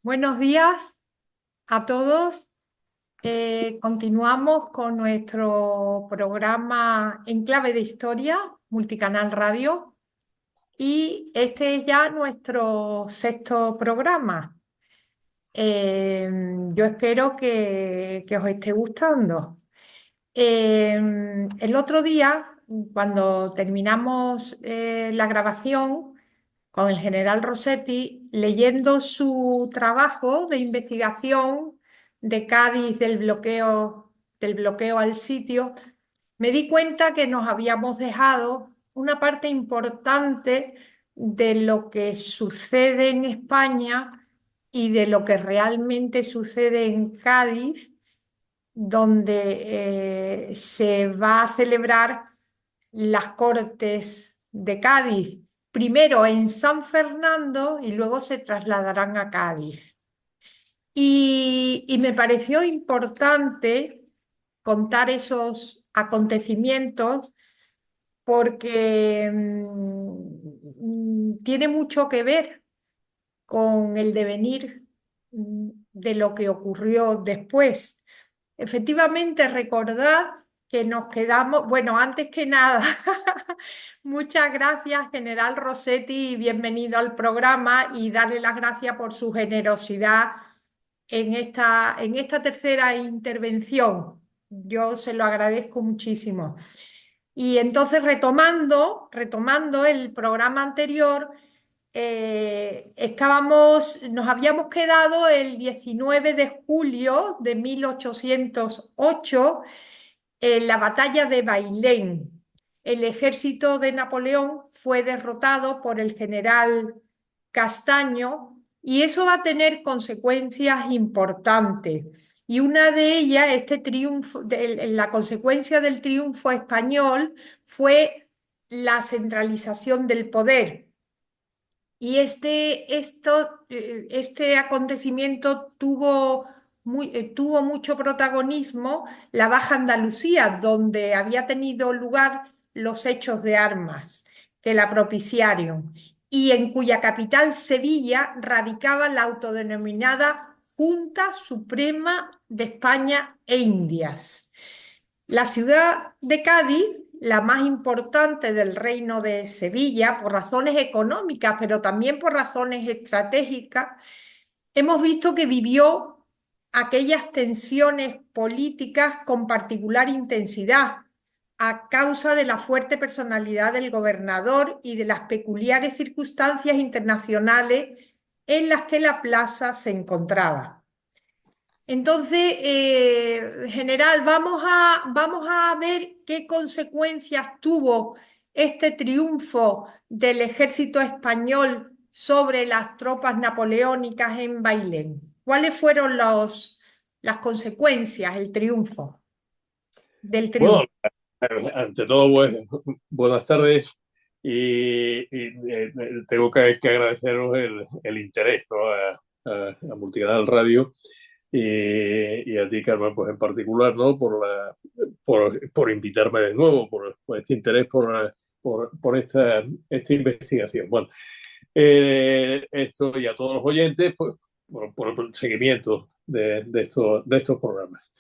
Buenos días a todos. Continuamos con nuestro programa En Clave de Historia, Multicanal Radio, y este es ya nuestro sexto programa. Yo espero que os esté gustando. El otro día, cuando terminamos la grabación, con el general Rossetti, leyendo su trabajo de investigación de Cádiz del bloqueo al sitio, me di cuenta que nos habíamos dejado una parte importante de lo que sucede en España y de lo que realmente sucede en Cádiz, donde se va a celebrar las Cortes de Cádiz, primero en San Fernando y luego se trasladarán a Cádiz. Y me pareció importante contar esos acontecimientos porque tiene mucho que ver con el devenir de lo que ocurrió después. Efectivamente, recordad que nos quedamos, bueno, antes que nada, muchas gracias, General Rossetti, y bienvenido al programa y darle las gracias por su generosidad en esta tercera intervención. Yo se lo agradezco muchísimo. Y entonces, retomando el programa anterior, nos habíamos quedado el 19 de julio de 1808 en la batalla de Bailén. El ejército de Napoleón fue derrotado por el general Castaño y eso va a tener consecuencias importantes. Y una de ellas, este triunfo, la consecuencia del triunfo español fue la centralización del poder. Y este acontecimiento tuvo mucho protagonismo la Baja Andalucía, donde había tenido lugar los hechos de armas que la propiciaron y en cuya capital, Sevilla, radicaba la autodenominada Junta Suprema de España e Indias. La ciudad de Cádiz, la más importante del reino de Sevilla, por razones económicas, pero también por razones estratégicas, hemos visto que vivió aquellas tensiones políticas con particular intensidad a causa de la fuerte personalidad del gobernador y de las peculiares circunstancias internacionales en las que la plaza se encontraba. Entonces, general, vamos a ver qué consecuencias tuvo este triunfo del ejército español sobre las tropas napoleónicas en Bailén. ¿Cuáles fueron las consecuencias, el triunfo del Bueno, triunfo? ante todo, buenas tardes y tengo que agradeceros el interés, ¿no? A Multicanal Radio y a ti, Carmen, pues en particular, ¿no? Por invitarme de nuevo, por este interés por esta investigación. Bueno, esto y a todos los oyentes, pues, por el seguimiento de estos programas.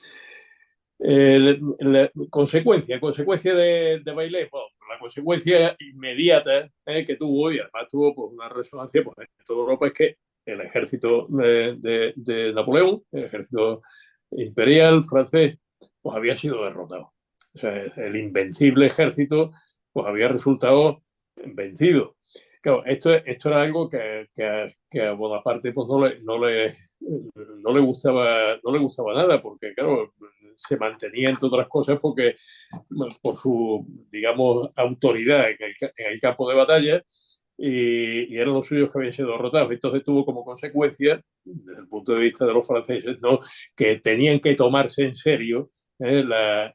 Consecuencia de Bailey, bueno, la consecuencia inmediata que tuvo, y además tuvo pues, una resonancia pues, en toda Europa, es que el ejército de Napoleón, el ejército imperial francés, pues había sido derrotado. O sea, el invencible ejército pues había resultado vencido. Claro, esto era algo que a Bonaparte pues, no le gustaba nada, porque claro, se mantenía entre otras cosas porque por su, digamos, autoridad en el campo de batalla y eran los suyos que habían sido derrotados. Entonces tuvo como consecuencia, desde el punto de vista de los franceses, ¿no? Que tenían que tomarse en serio la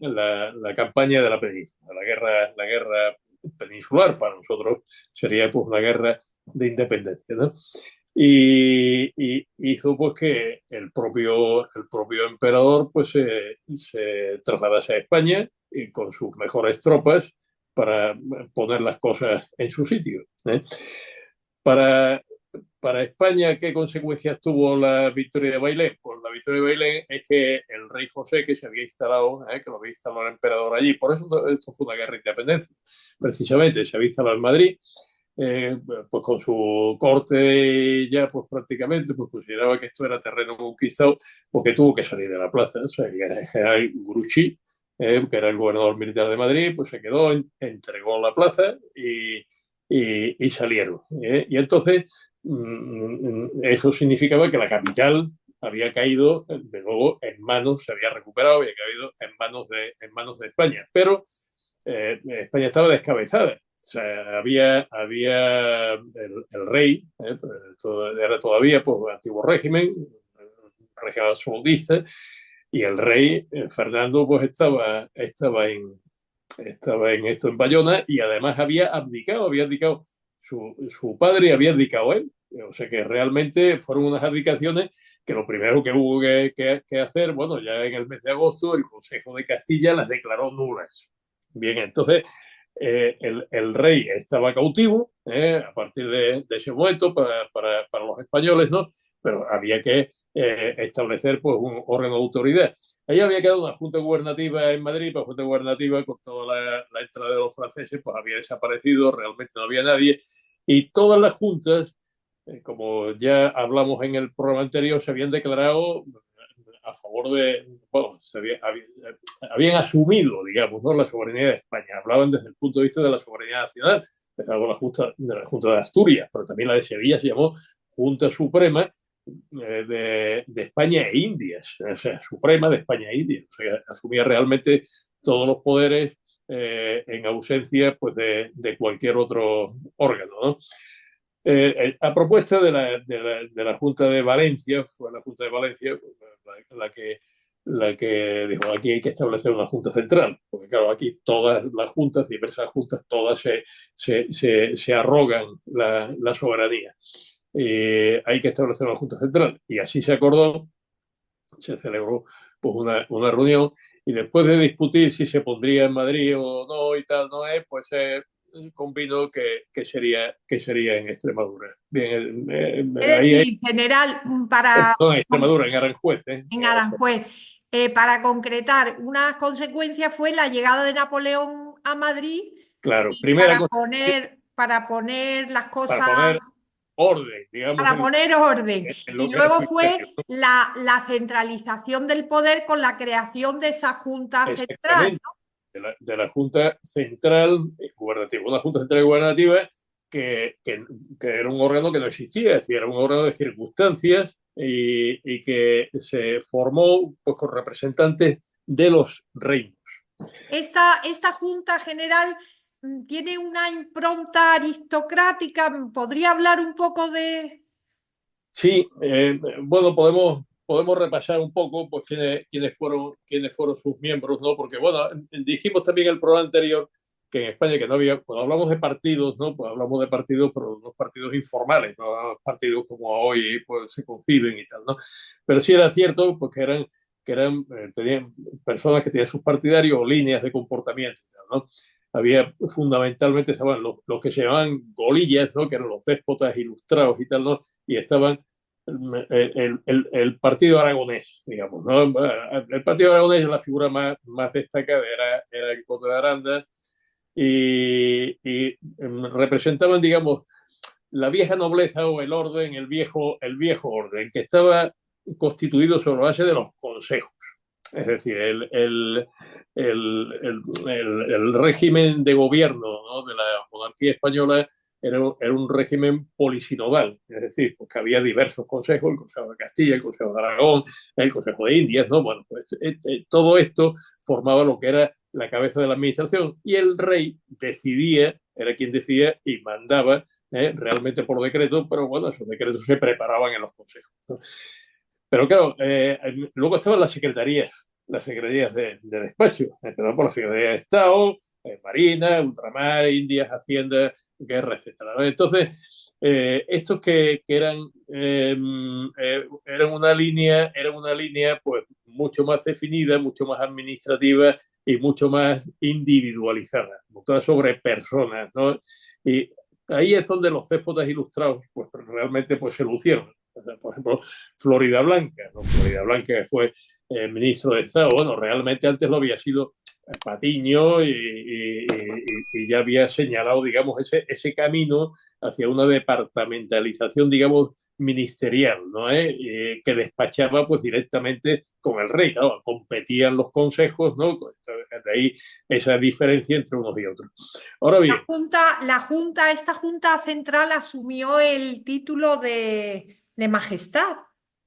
campaña de la península, la guerra peninsular. Para nosotros sería pues una guerra de independencia, ¿no? Y hizo pues que el propio emperador pues se trasladase a España y con sus mejores tropas para poner las cosas en su sitio, ¿eh? Para, para España, ¿qué consecuencias tuvo la victoria de Bailén? Pues la victoria de Bailén es que el rey José, que se había instalado, que lo había instalado el emperador allí, por eso esto fue una guerra de independencia, precisamente se había instalado en Madrid, pues con su corte ya pues prácticamente pues consideraba que esto era terreno conquistado porque tuvo que salir de la plaza. O sea, el general Grouchy, que era el gobernador militar de Madrid, pues se quedó, entregó la plaza y salieron. Y entonces eso significaba que la capital había caído, de nuevo, en manos, se había recuperado, había caído en manos de España. Pero España estaba descabezada. O sea, había el rey, era todavía pues, antiguo régimen, régimen absolutista, y el rey Fernando pues estaba en esto en Bayona y además había abdicado su padre, había abdicado él. O sea que realmente fueron unas abdicaciones que lo primero que hubo que hacer, bueno, ya en el mes de agosto el Consejo de Castilla las declaró nulas. Bien, entonces el rey estaba cautivo a partir de ese momento para los españoles, ¿no? Pero había que establecer pues, un órgano de autoridad. Ahí había quedado una junta gubernativa en Madrid, pues la junta gubernativa con toda la entrada de los franceses, pues había desaparecido, realmente no había nadie. Y todas las juntas, como ya hablamos en el programa anterior, se habían declarado a favor de, bueno, habían asumido, digamos, ¿no? La soberanía de España. Hablaban desde el punto de vista de la soberanía nacional, empezando de la Junta de Asturias, pero también la de Sevilla se llamó Junta Suprema de España e Indias, o sea, Suprema de España e Indias. O sea, asumía realmente todos los poderes en ausencia pues, de cualquier otro órgano, ¿no? A propuesta de la Junta de Valencia, fue la Junta de Valencia la que dijo aquí hay que establecer una Junta Central, porque claro, aquí todas las juntas, diversas juntas, todas se arrogan la soberanía. Hay que establecer una Junta Central y así se acordó, se celebró pues, una reunión y después de discutir si se pondría en Madrid o no y tal, no es, pues convino que sería en Extremadura. Bien, Es ahí decir, general, para no, en Extremadura, en Aranjuez. en Aranjuez, para concretar, una consecuencia fue la llegada de Napoleón a Madrid Claro, y primera cosa, para poner las para cosas, poner orden, digamos, para poner orden. en lo Y que era luego su imperio, fue ¿no? la centralización del poder con la creación de esa Junta Central, Exactamente. De la Junta Central Gubernativa. Una Junta Central Gubernativa que, que, que, era un órgano que no existía, es decir, era un órgano de circunstancias y que se formó pues, con representantes de los reinos. Esta Junta General tiene una impronta aristocrática. ¿Podría hablar un poco de...? Sí, bueno, podemos repasar un poco pues, quiénes fueron sus miembros, ¿no? Porque, bueno, dijimos también en el programa anterior que en España que no había, cuando hablamos de partidos, ¿no? Pues hablamos de partidos, pero unos partidos informales, no partidos como hoy pues, se conciben y tal, ¿no? Pero sí era cierto pues, tenían personas que tenían sus partidarios o líneas de comportamiento y tal, ¿no? Había fundamentalmente estaban los que se llamaban golillas, ¿no? Que eran los déspotas ilustrados y tal, ¿no? Y estaban el partido aragonés, digamos, ¿no? El partido aragonés, la figura más destacada era el conde de Aranda y representaban, digamos, la vieja nobleza o el orden, el viejo orden, que estaba constituido sobre la base de los consejos. Es decir, el régimen de gobierno, ¿no? De la monarquía española era un régimen polisinodal, es decir, porque había diversos consejos, el Consejo de Castilla, el Consejo de Aragón, el Consejo de Indias, ¿no? Bueno, pues todo esto formaba lo que era la cabeza de la administración y el rey decidía, era quien decía y mandaba realmente por decreto, pero bueno, esos decretos se preparaban en los consejos, ¿no? Pero claro, luego estaban las secretarías de despacho, empezando por la Secretaría de Estado, Marina, Ultramar, Indias, Hacienda, Guerra, etcétera, ¿no? Entonces, estos que eran una línea pues mucho más definida, mucho más administrativa y mucho más individualizada, montada sobre personas, ¿no? Y ahí es donde los céspotas ilustrados pues realmente pues se lucieron. Por ejemplo, Florida Blanca, ¿no? Florida Blanca fue ministro de Estado, bueno, realmente antes lo había sido Patiño y ya había señalado, digamos, ese camino hacia una departamentalización, digamos, ministerial, ¿no? Que despachaba pues directamente con el rey, claro, competían los consejos, ¿no? De ahí esa diferencia entre unos y otros. Ahora bien, Esta junta central asumió el título de majestad,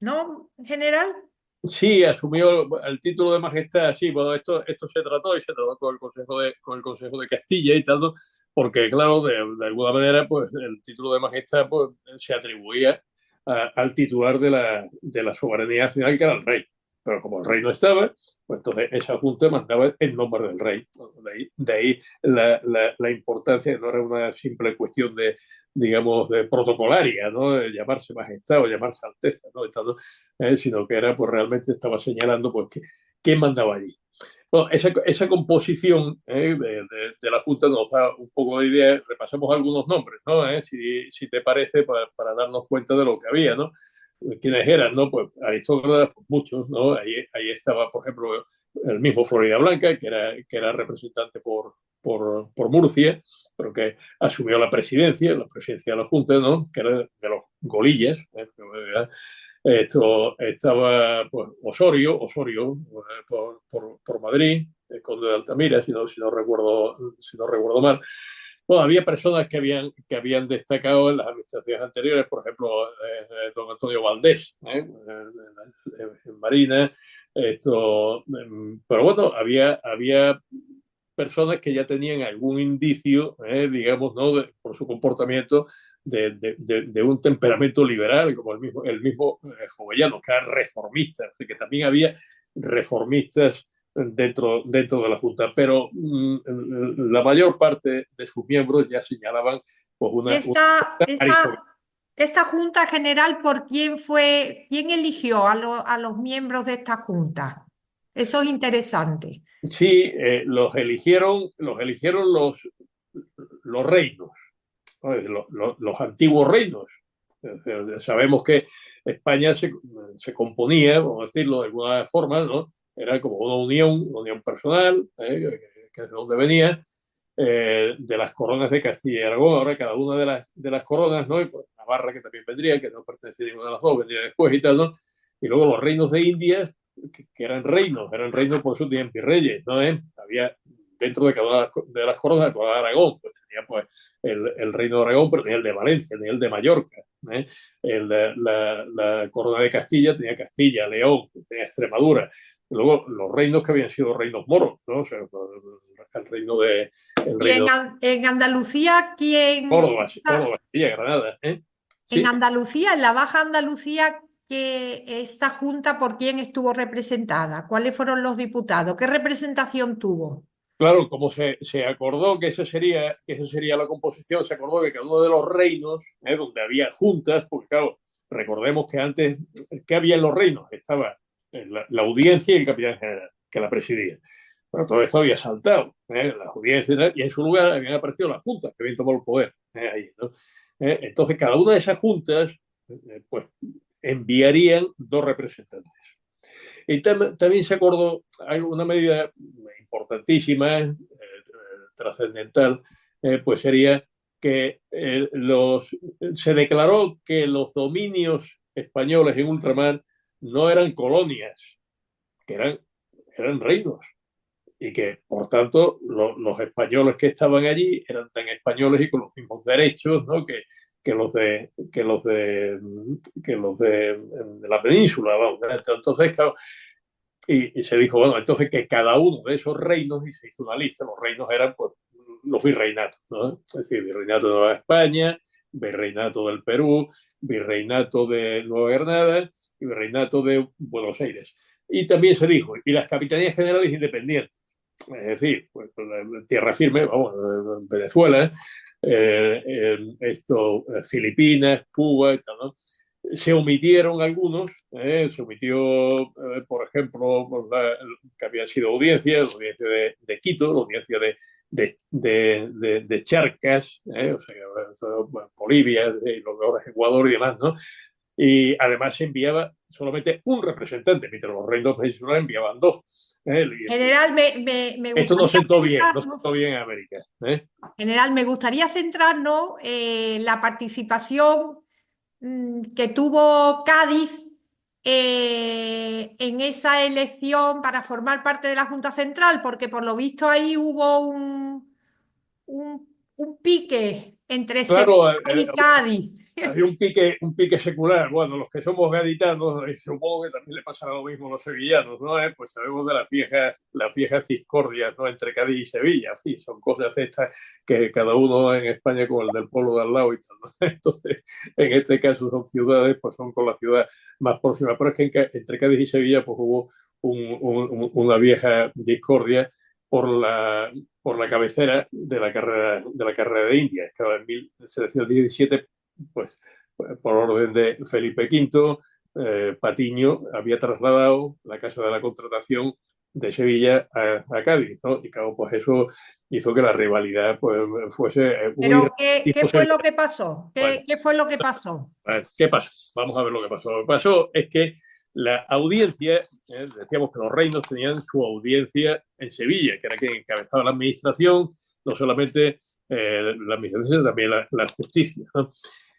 ¿no? En general. sí, asumió el título de majestad, sí, bueno, esto se trató y se trató con el Consejo de Castilla y tanto, porque claro, de alguna manera, pues el título de majestad pues, se atribuía al titular de la soberanía nacional, que era el rey. Pero como el rey no estaba, pues entonces esa junta mandaba en nombre del rey. De ahí la importancia, no era una simple cuestión de, digamos, de protocolaria, ¿no? De llamarse majestad o llamarse alteza, ¿no? Estando, sino que era, pues realmente estaba señalando pues, quién mandaba allí. Bueno, esa composición de la Junta nos da un poco de idea. Repasamos algunos nombres, ¿no? Si te parece, para darnos cuenta de lo que había, ¿no? ¿Quiénes eran, no? Pues aristócratas, pues muchos, ¿no? Ahí estaba, por ejemplo, el mismo Florida Blanca, que era representante por Murcia, pero que asumió la presidencia de la Junta, ¿no? Que era de los golillas, Esto estaba pues, Osorio por Madrid, el conde de Altamira, si no recuerdo mal. Bueno, había personas que habían destacado en las administraciones anteriores, por ejemplo, don Antonio Valdés, en Marina. Pero bueno, había personas que ya tenían algún indicio, digamos, ¿no? Por su comportamiento, de un temperamento liberal, como el mismo Jovellanos, que era reformista, que también había reformistas dentro de la Junta, pero la mayor parte de sus miembros ya señalaban pues, una Esta, aristocracia. esta, esta junta general, quién eligió a los miembros de esta junta? Eso es interesante. Sí, los eligieron los reinos, ¿no? Los antiguos reinos. Sabemos que España se componía, vamos a decirlo de alguna forma, ¿no? Era como una unión personal, que es de donde venía, de las coronas de Castilla y Aragón. Ahora cada una de las coronas, ¿no? Y pues Navarra, que también vendría, que no pertenecía a ninguna de las dos, vendría después y tal, ¿no? Y luego los reinos de Indias, que eran reinos por eso tenían virreyes, ¿no? Había dentro de cada una de las coronas, de Aragón, pues tenía pues el reino de Aragón, pero tenía el de Valencia, tenía el de Mallorca, ¿eh? La corona de Castilla tenía Castilla, León, tenía Extremadura. Y luego los reinos que habían sido reinos moros, ¿no? O sea, el reino de el Y reino de en Andalucía, Córdoba, Córdoba, Sevilla, Granada, ¿eh? en Sí, Andalucía, en la Baja Andalucía, esta junta, ¿por quién estuvo representada? ¿Cuáles fueron los diputados? ¿Qué representación tuvo? claro, como se acordó que esa sería la composición, se acordó que cada uno de los reinos, donde había juntas, porque claro, recordemos que antes, ¿qué había en los reinos? Estaba la audiencia y el capitán general, que la presidía. Pero todo esto había saltado, las audiencias, y en su lugar habían aparecido las juntas, que habían tomado el poder, ahí, ¿no? Entonces, cada una de esas juntas, pues, enviarían dos representantes. Y también se acordó una medida importantísima, trascendental, pues sería que se declaró que los dominios españoles en ultramar no eran colonias, que eran reinos, y que, por tanto, los españoles que estaban allí eran tan españoles y con los mismos derechos, ¿no? que los de la península, vamos. Entonces, claro, y se dijo, bueno, entonces que cada uno de esos reinos, y se hizo una lista, los reinos eran pues los virreinatos, ¿no? Es decir, virreinato de Nueva España, virreinato del Perú, virreinato de Nueva Granada y virreinato de Buenos Aires. Y también se dijo, y las capitanías generales independientes, es decir, pues, tierra firme, vamos, Venezuela, Filipinas, Cuba y tal, ¿no? Se omitieron algunos, se omitió, por ejemplo, que había sido la audiencia de Quito, la audiencia de charcas, o sea, Bolivia, lo que ahora es Ecuador y demás, ¿no? Y además se enviaba solamente un representante, mientras los reinos peninsulares enviaban dos. General, me Esto no gustaría sentó bien, no centrarnos, sentó bien en América. ¿Eh? general, me gustaría centrarnos en la participación que tuvo Cádiz en esa elección para formar parte de la Junta Central, porque por lo visto ahí hubo un pique entre Sevilla Claro, y Cádiz. había un pique secular. Bueno, los que somos gaditanos, supongo que también le pasará lo mismo a los sevillanos, ¿no? Pues sabemos de las viejas discordias, ¿no? Entre Cádiz y Sevilla. En fin, son cosas estas que cada uno en España con el del pueblo de al lado y tal, ¿no? Entonces, en este caso son ciudades, pues son con la ciudad más próxima. Pero es que entre Cádiz y Sevilla, pues hubo una vieja discordia por por la cabecera de la carrera de Indias, que en 1717, pues por orden de Felipe V, Patiño había trasladado la Casa de la Contratación de Sevilla a Cádiz, ¿no? Y claro, pues eso hizo que la rivalidad pues, fuese muy Pero, ¿qué tipo fue Sevilla. lo que pasó? Bueno, ¿Qué fue lo que pasó? a ver, ¿qué pasó? Vamos a ver lo que pasó. Lo que pasó es que la audiencia, decíamos que los reinos tenían su audiencia en Sevilla, que era quien encabezaba la administración, no solamente la administración, sino también la justicia, ¿no?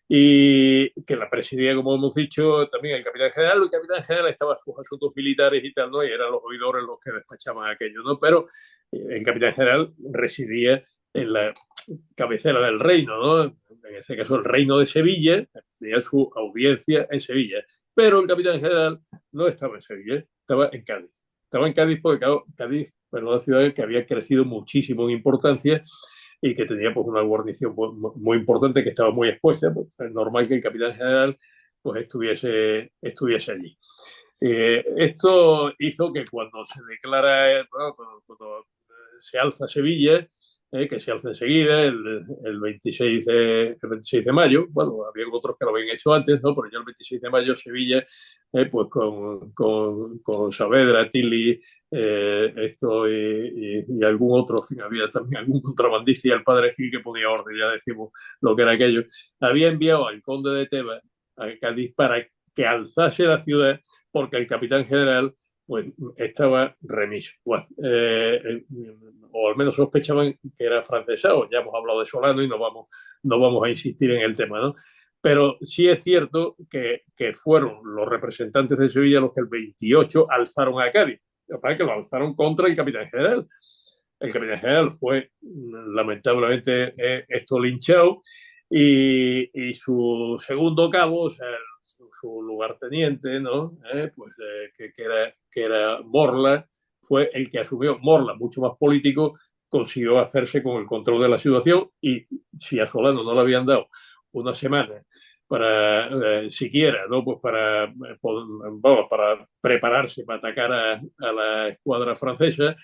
Y que la presidía, como hemos dicho, también el capitán general. El capitán general estaba en sus asuntos militares y tal, ¿no? Y eran los oidores los que despachaban aquello, ¿no? Pero el capitán general residía en la cabecera del reino, ¿no? En este caso el reino de Sevilla, tenía su audiencia en Sevilla, pero el capitán general no estaba en Sevilla, estaba en Cádiz. Estaba en Cádiz porque claro, Cádiz era una ciudad que había crecido muchísimo en importancia y que tenía pues una guarnición muy importante que estaba muy expuesta, pues es normal que el capitán general pues estuviese allí. Esto hizo que cuando se declara, bueno, cuando se alza Sevilla, que se alza enseguida, el 26 el 26 de mayo. Bueno, había otros que lo habían hecho antes, ¿no? Pero ya el 26 de mayo Sevilla, pues con Saavedra, Tilly, esto y algún otro, en fin, había también algún contrabandista y el padre Gil que ponía orden, ya decimos lo que era aquello. Había enviado al conde de Tebas a Cádiz para que alzase la ciudad porque el capitán general pues estaba remiso. Bueno, o al menos sospechaban que era francesado. Ya hemos hablado de Solano y no vamos a insistir en el tema, ¿no? Pero sí es cierto que fueron los representantes de Sevilla los que el 28 alzaron a Cádiz. Para que lo alzaron contra el capitán general. El capitán general fue lamentablemente esto linchado y su segundo cabo, o sea, su lugarteniente, ¿no? Pues que era Morla, fue el que asumió. Morla, mucho más político, consiguió hacerse con el control de la situación y si a Solano no le habían dado una semana para siquiera, ¿no? Pues para prepararse para atacar a la escuadra francesa,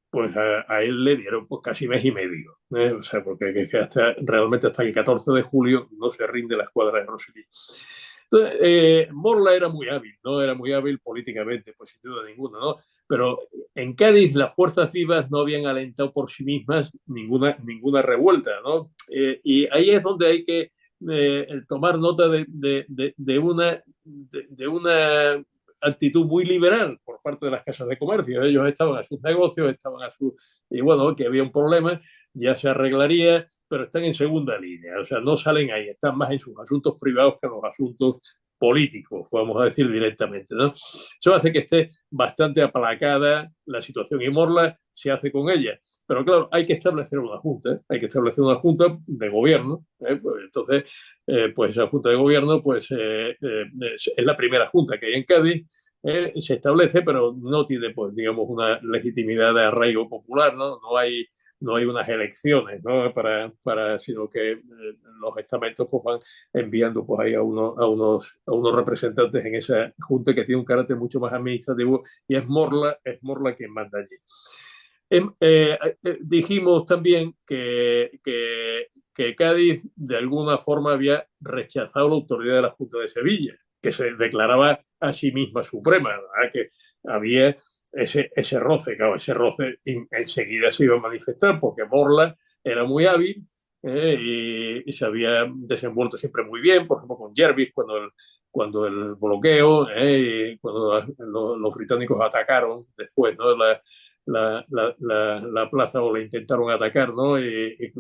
pues a él le dieron pues casi mes y medio, ¿eh? O sea, porque que realmente hasta el 14 de julio no se rinde la escuadra de Rosellí. Entonces, Morla era muy hábil, ¿no? Era muy hábil políticamente, pues sin duda ninguna, ¿no? Pero en Cádiz las fuerzas vivas no habían alentado por sí mismas ninguna revuelta, ¿no? Y ahí es donde hay que tomar nota de una actitud muy liberal por parte de las casas de comercio. Ellos estaban a sus negocios, estaban a sus... Y bueno, que había un problema, ya se arreglaría, pero están en segunda línea. O sea, no salen ahí, están más en sus asuntos privados que en los asuntos políticos, vamos a decir directamente, ¿no? Eso hace que esté bastante aplacada la situación y Morla se hace con ella. Pero claro, hay que establecer una junta, hay que establecer una junta de gobierno. Pues entonces, pues esa junta de gobierno pues es la primera junta que hay en Cádiz. Se establece, pero no tiene, pues, digamos, una legitimidad de arraigo popular, ¿no? No hay unas elecciones, ¿no? Sino que los estamentos pues, van enviando pues, ahí a unos representantes en esa junta que tiene un carácter mucho más administrativo y es Morla quien manda allí. Dijimos también que Cádiz de alguna forma había rechazado la autoridad de la Junta de Sevilla, que se declaraba a sí misma suprema, ¿verdad? Que había ese roce, claro, ese roce enseguida se iba a manifestar porque Morla era muy hábil y se había desenvuelto siempre muy bien, por ejemplo, con Jervis cuando el bloqueo, cuando los británicos atacaron después, ¿no? La plaza o la intentaron atacar, ¿no? Y en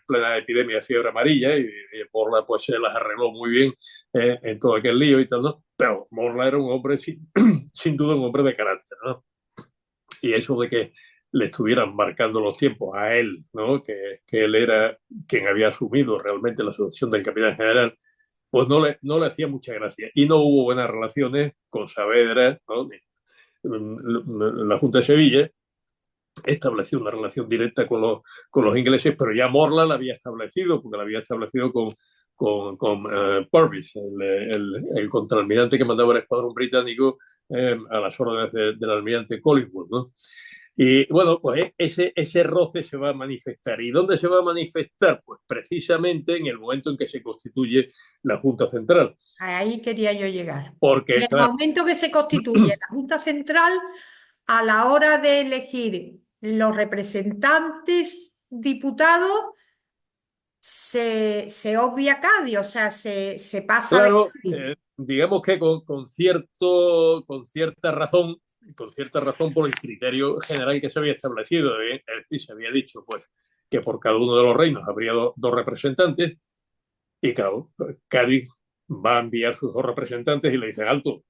plena epidemia de fiebre amarilla y Morla pues se las arregló muy bien en todo aquel lío y tal, ¿no? Pero Morla era un hombre, sin duda, un hombre de carácter, ¿no? Y eso de que le estuvieran marcando los tiempos a él, ¿no? Que él era quien había asumido realmente la sucesión del capitán general, pues no le hacía mucha gracia. Y no hubo buenas relaciones con Saavedra, ¿no? La Junta de Sevilla estableció una relación directa con los ingleses, pero ya Morla la había establecido, porque la había establecido con Purvis, el contraalmirante que mandaba el escuadrón británico a las órdenes del almirante Collingwood, ¿no? Y bueno, pues ese roce se va a manifestar. ¿Y dónde se va a manifestar? Pues precisamente en el momento en que se constituye la Junta Central. Ahí quería yo llegar. En Porque, el claro, momento que se constituye la Junta Central, a la hora de elegir los representantes diputados, se obvia Cádiz, o sea, se pasa de claro, Cádiz. digamos que con cierta razón por el criterio general que se había establecido, es decir, se había dicho pues que por cada uno de los reinos habría dos representantes y claro, Cádiz va a enviar sus dos representantes y le dicen alto,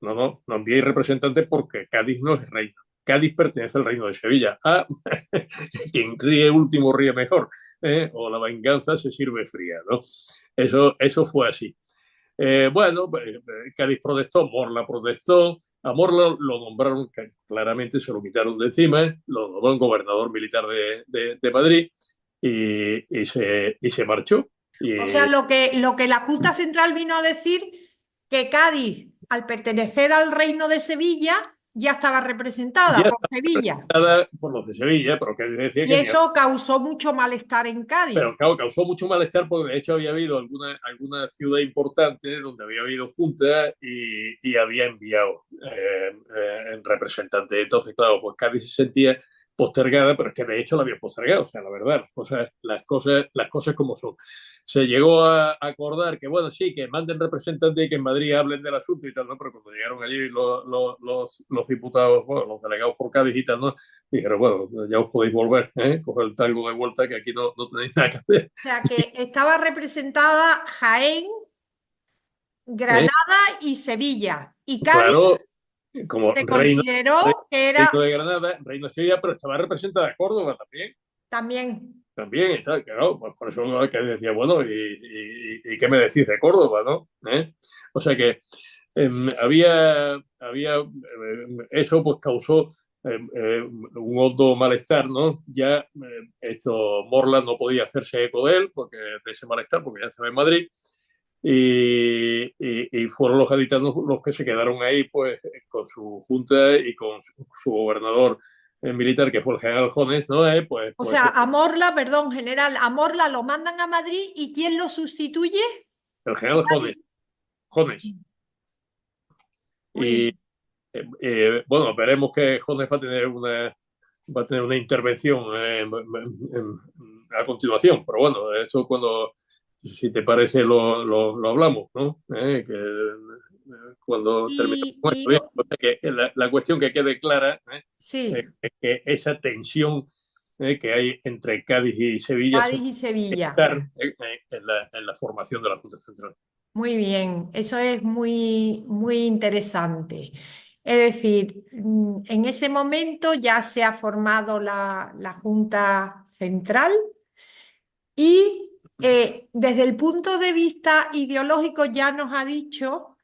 no enviéis representantes porque Cádiz no es reino. Cádiz pertenece al reino de Sevilla. Ah, quien ríe último ríe mejor, o la venganza se sirve fría, ¿no? Eso fue así. Bueno, Cádiz protestó, Morla protestó, a Morla lo nombraron, claramente se lo quitaron de encima, lo nombraron gobernador militar de Madrid y se marchó. O sea, Y lo que la Junta Central vino a decir, que Cádiz, al pertenecer al reino de Sevilla, ya estaba representada ya por Sevilla. estaba por los de Sevilla, pero Cádiz decía Y que ni eso causó mucho malestar en pero Cádiz. claro, causó mucho malestar porque de hecho había habido alguna ciudad importante donde había habido junta y había enviado representantes. Entonces, claro, pues Cádiz se sentía postergada, pero es que de hecho la había postergado, o sea, la verdad, las cosas como son. Se llegó a acordar que, bueno, sí, que manden representantes y que en Madrid hablen del asunto y tal, ¿no? Pero cuando llegaron allí los diputados, bueno, los delegados por Cádiz y tal, ¿no? Dijeron, bueno, ya os podéis volver, coger el talgo de vuelta, que aquí no tenéis nada que hacer. O sea, que estaba representada Jaén, ¿eh? Granada y Sevilla. Y Cádiz Claro, como se consideró que reino era de Granada, reino de Sevilla, pero estaba representada Córdoba también. también. También está, claro, pues por eso que decía, bueno, ¿y qué me decís de Córdoba, no? O sea que eso pues causó un hondo malestar, ¿no? Ya esto Morland no podía hacerse eco de él, porque de ese malestar, porque ya estaba en Madrid, y fueron los gaditanos los que se quedaron ahí, pues, con su junta y con su gobernador militar, que fue el general Jones, ¿no? O sea, a Morla, perdón, general, a Morla lo mandan a Madrid y ¿quién lo sustituye? el general Jones. Muy Y bien. bueno, veremos que Jones va a tener una intervención a continuación, pero bueno, eso cuando, si te parece, lo hablamos, ¿no? Cuando terminemos Y, con esto. y Bien, o sea que la cuestión que quede clara sí, es que esa tensión que hay entre Cádiz y Sevilla se Cádiz va y a Sevilla. estar en la formación de la Junta Central. Muy bien, eso es muy, muy interesante. Es decir, en ese momento ya se ha formado la Junta Central y desde el punto de vista ideológico ya nos ha dicho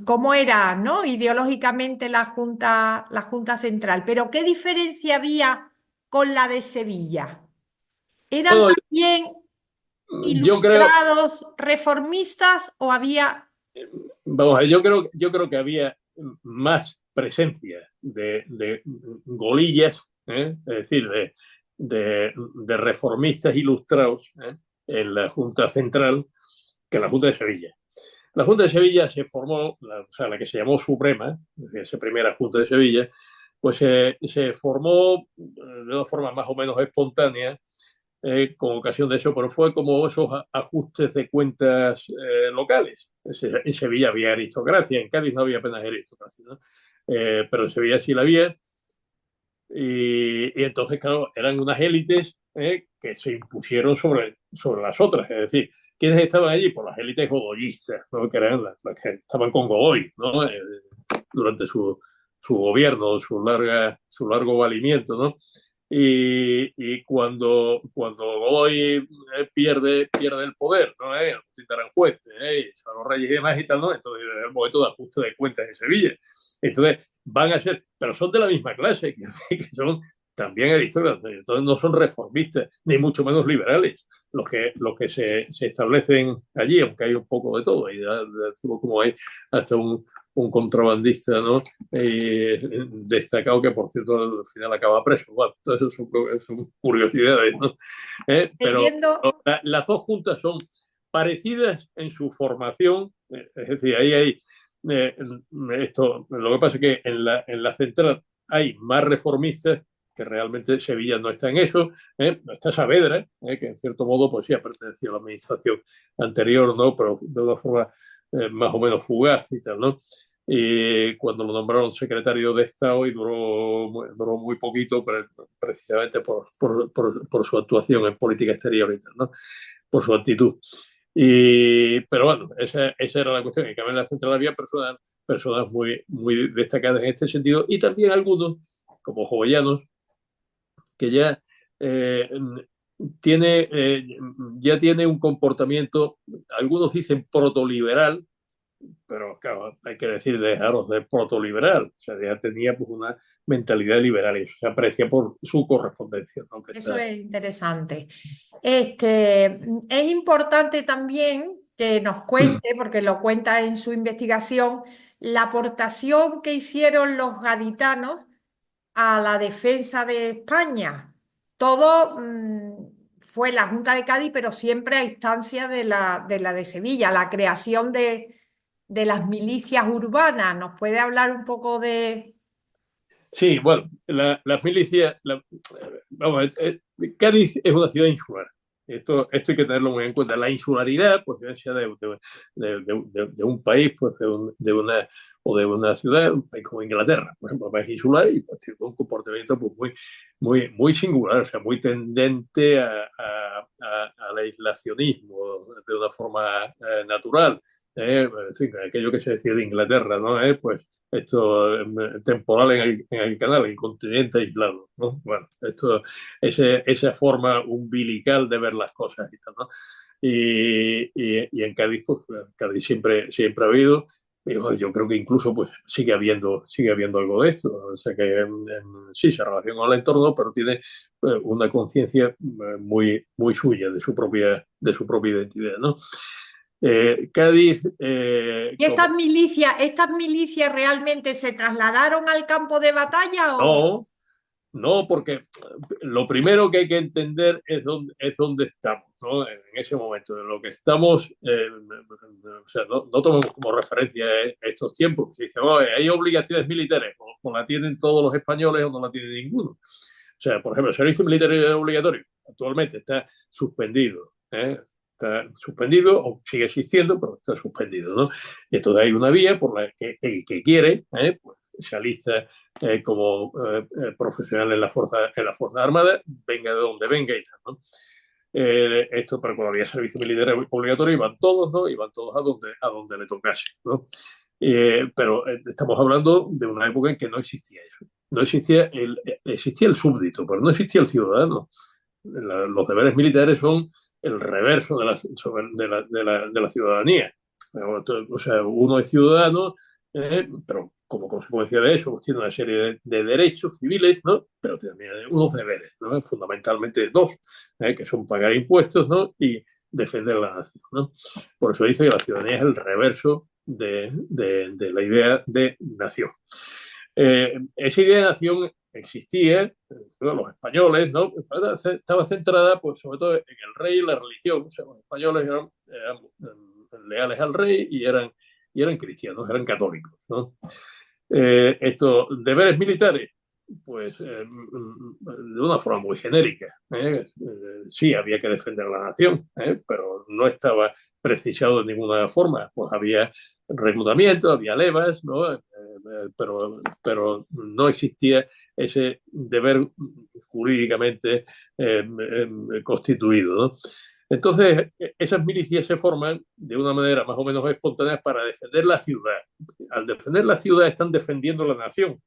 cómo era, ¿no? Ideológicamente la Junta Central. Pero ¿qué diferencia había con la de Sevilla? ¿Eran Bueno, también yo creo, ilustrados, reformistas o había... vamos a ver, yo creo que había más presencia de golillas, es decir, de reformistas ilustrados en la Junta Central que en la Junta de Sevilla. La Junta de Sevilla se formó, o sea, la que se llamó Suprema, esa primera Junta de Sevilla, pues se formó de una forma más o menos espontánea con ocasión de eso, pero fue como esos ajustes de cuentas locales. En Sevilla había aristocracia, en Cádiz no había apenas aristocracia, ¿no? Pero en Sevilla sí la había. Y entonces, claro, eran unas élites que se impusieron sobre las otras. Es decir, ¿quiénes estaban allí? Pues las élites godoyistas, ¿no? Que eran las que estaban con Godoy, ¿no? Durante su gobierno, su largo valimiento, ¿no? Y cuando Godoy pierde el poder, ¿no? Agustín Aranjuez, los Reyes y demás y tal, ¿no? Entonces, es el momento de ajuste de cuentas en Sevilla. Entonces, van a ser, pero son de la misma clase, que son también aristócratas, entonces no son reformistas, ni mucho menos liberales, los que se establecen allí, aunque hay un poco de todo, y decimos como hay hasta un contrabandista, ¿no? Destacado que, por cierto, al final acaba preso. Bueno, entonces son curiosidades, ¿no? Pero Leyendo, las dos juntas son parecidas en su formación, es decir, ahí hay eh, lo que pasa es que en la central hay más reformistas que realmente Sevilla no está en eso, no está Saavedra, que en cierto modo pues sí ha pertenecido a la administración anterior, ¿no? Pero de una forma más o menos fugaz y tal, ¿no? Y cuando lo nombraron secretario de Estado y duró muy poquito, precisamente por su actuación en política exterior y tal, ¿no? Por su actitud. Pero bueno, esa era la cuestión. En cambio, en la central había personas muy destacadas en este sentido y también algunos, como Jovellanos, que eh, tiene, eh, ya tiene un comportamiento, algunos dicen protoliberal, pero claro, hay que decir, dejaros de protoliberal. O sea, ya tenía pues, una mentalidad liberal y eso se aprecia por su correspondencia, ¿no? Que eso está. es interesante. Es importante también que nos cuente, porque lo cuenta en su investigación, la aportación que hicieron los gaditanos a la defensa de España. Todo fue la Junta de Cádiz, pero siempre a instancia de la de Sevilla, la creación de las milicias urbanas. ¿Nos puede hablar un poco de... Sí, bueno, las milicias, vamos, Cádiz es una ciudad insular. Esto hay que tenerlo muy en cuenta. La insularidad, pues, ya de un país, pues, de una ciudad, un país como Inglaterra, por ejemplo, un país insular y pues, tiene un comportamiento pues, muy singular, o sea, muy tendente al aislacionismo de una forma natural. En fin, aquello que se decía de Inglaterra, ¿no? Pues esto temporal en el canal, el continente aislado, ¿no? Bueno, esa forma umbilical de ver las cosas y tal, ¿no? Y en Cádiz, pues, Cádiz siempre ha habido, y bueno, yo creo que incluso pues sigue habiendo algo de esto, o sea que sí se relaciona con el entorno, pero tiene una conciencia muy suya de su propia identidad, ¿no? Cádiz, ¿Y estas milicias realmente se trasladaron al campo de batalla o...? no, no, porque lo primero que hay que entender es dónde estamos, ¿no? En ese momento, en lo que estamos, o sea, no tomemos como referencia estos tiempos. Se dice, "Oh, hay obligaciones militares, o la tienen todos los españoles o no la tiene ninguno. O sea, por ejemplo, el servicio militar obligatorio actualmente está suspendido, está suspendido o sigue existiendo, pero está suspendido, ¿no? Y entonces hay una vía por la que el que quiere, pues, se alista como profesional en la Fuerza Armada, venga de donde venga y tal, ¿no? Esto, pero cuando había servicio militar obligatorio iban todos, ¿no? Iban todos a donde le tocase, ¿no? Pero estamos hablando de una época en que no existía eso. No existía el súbdito, pero no existía el ciudadano. Los deberes militares son el reverso de la ciudadanía. O sea, uno es ciudadano, pero como consecuencia de eso pues tiene una serie de derechos civiles, ¿no? Pero también hay unos deberes, ¿no? Fundamentalmente dos, que son pagar impuestos, ¿no? Y defender la nación, ¿no? Por eso dice que la ciudadanía es el reverso de la idea de nación. Esa idea de nación existía, los españoles, ¿no? Estaba centrada, pues, sobre todo en el rey y la religión. O sea, los españoles eran leales al rey y eran cristianos, eran católicos, ¿no? Deberes militares, pues de una forma muy genérica. Sí, había que defender la nación, pero no estaba precisado de ninguna forma. Pues había reclutamiento, había levas, ¿no? Pero no existía ese deber jurídicamente constituido, ¿no? Entonces, esas milicias se forman de una manera más o menos espontánea para defender la ciudad. Al defender la ciudad están defendiendo la nación,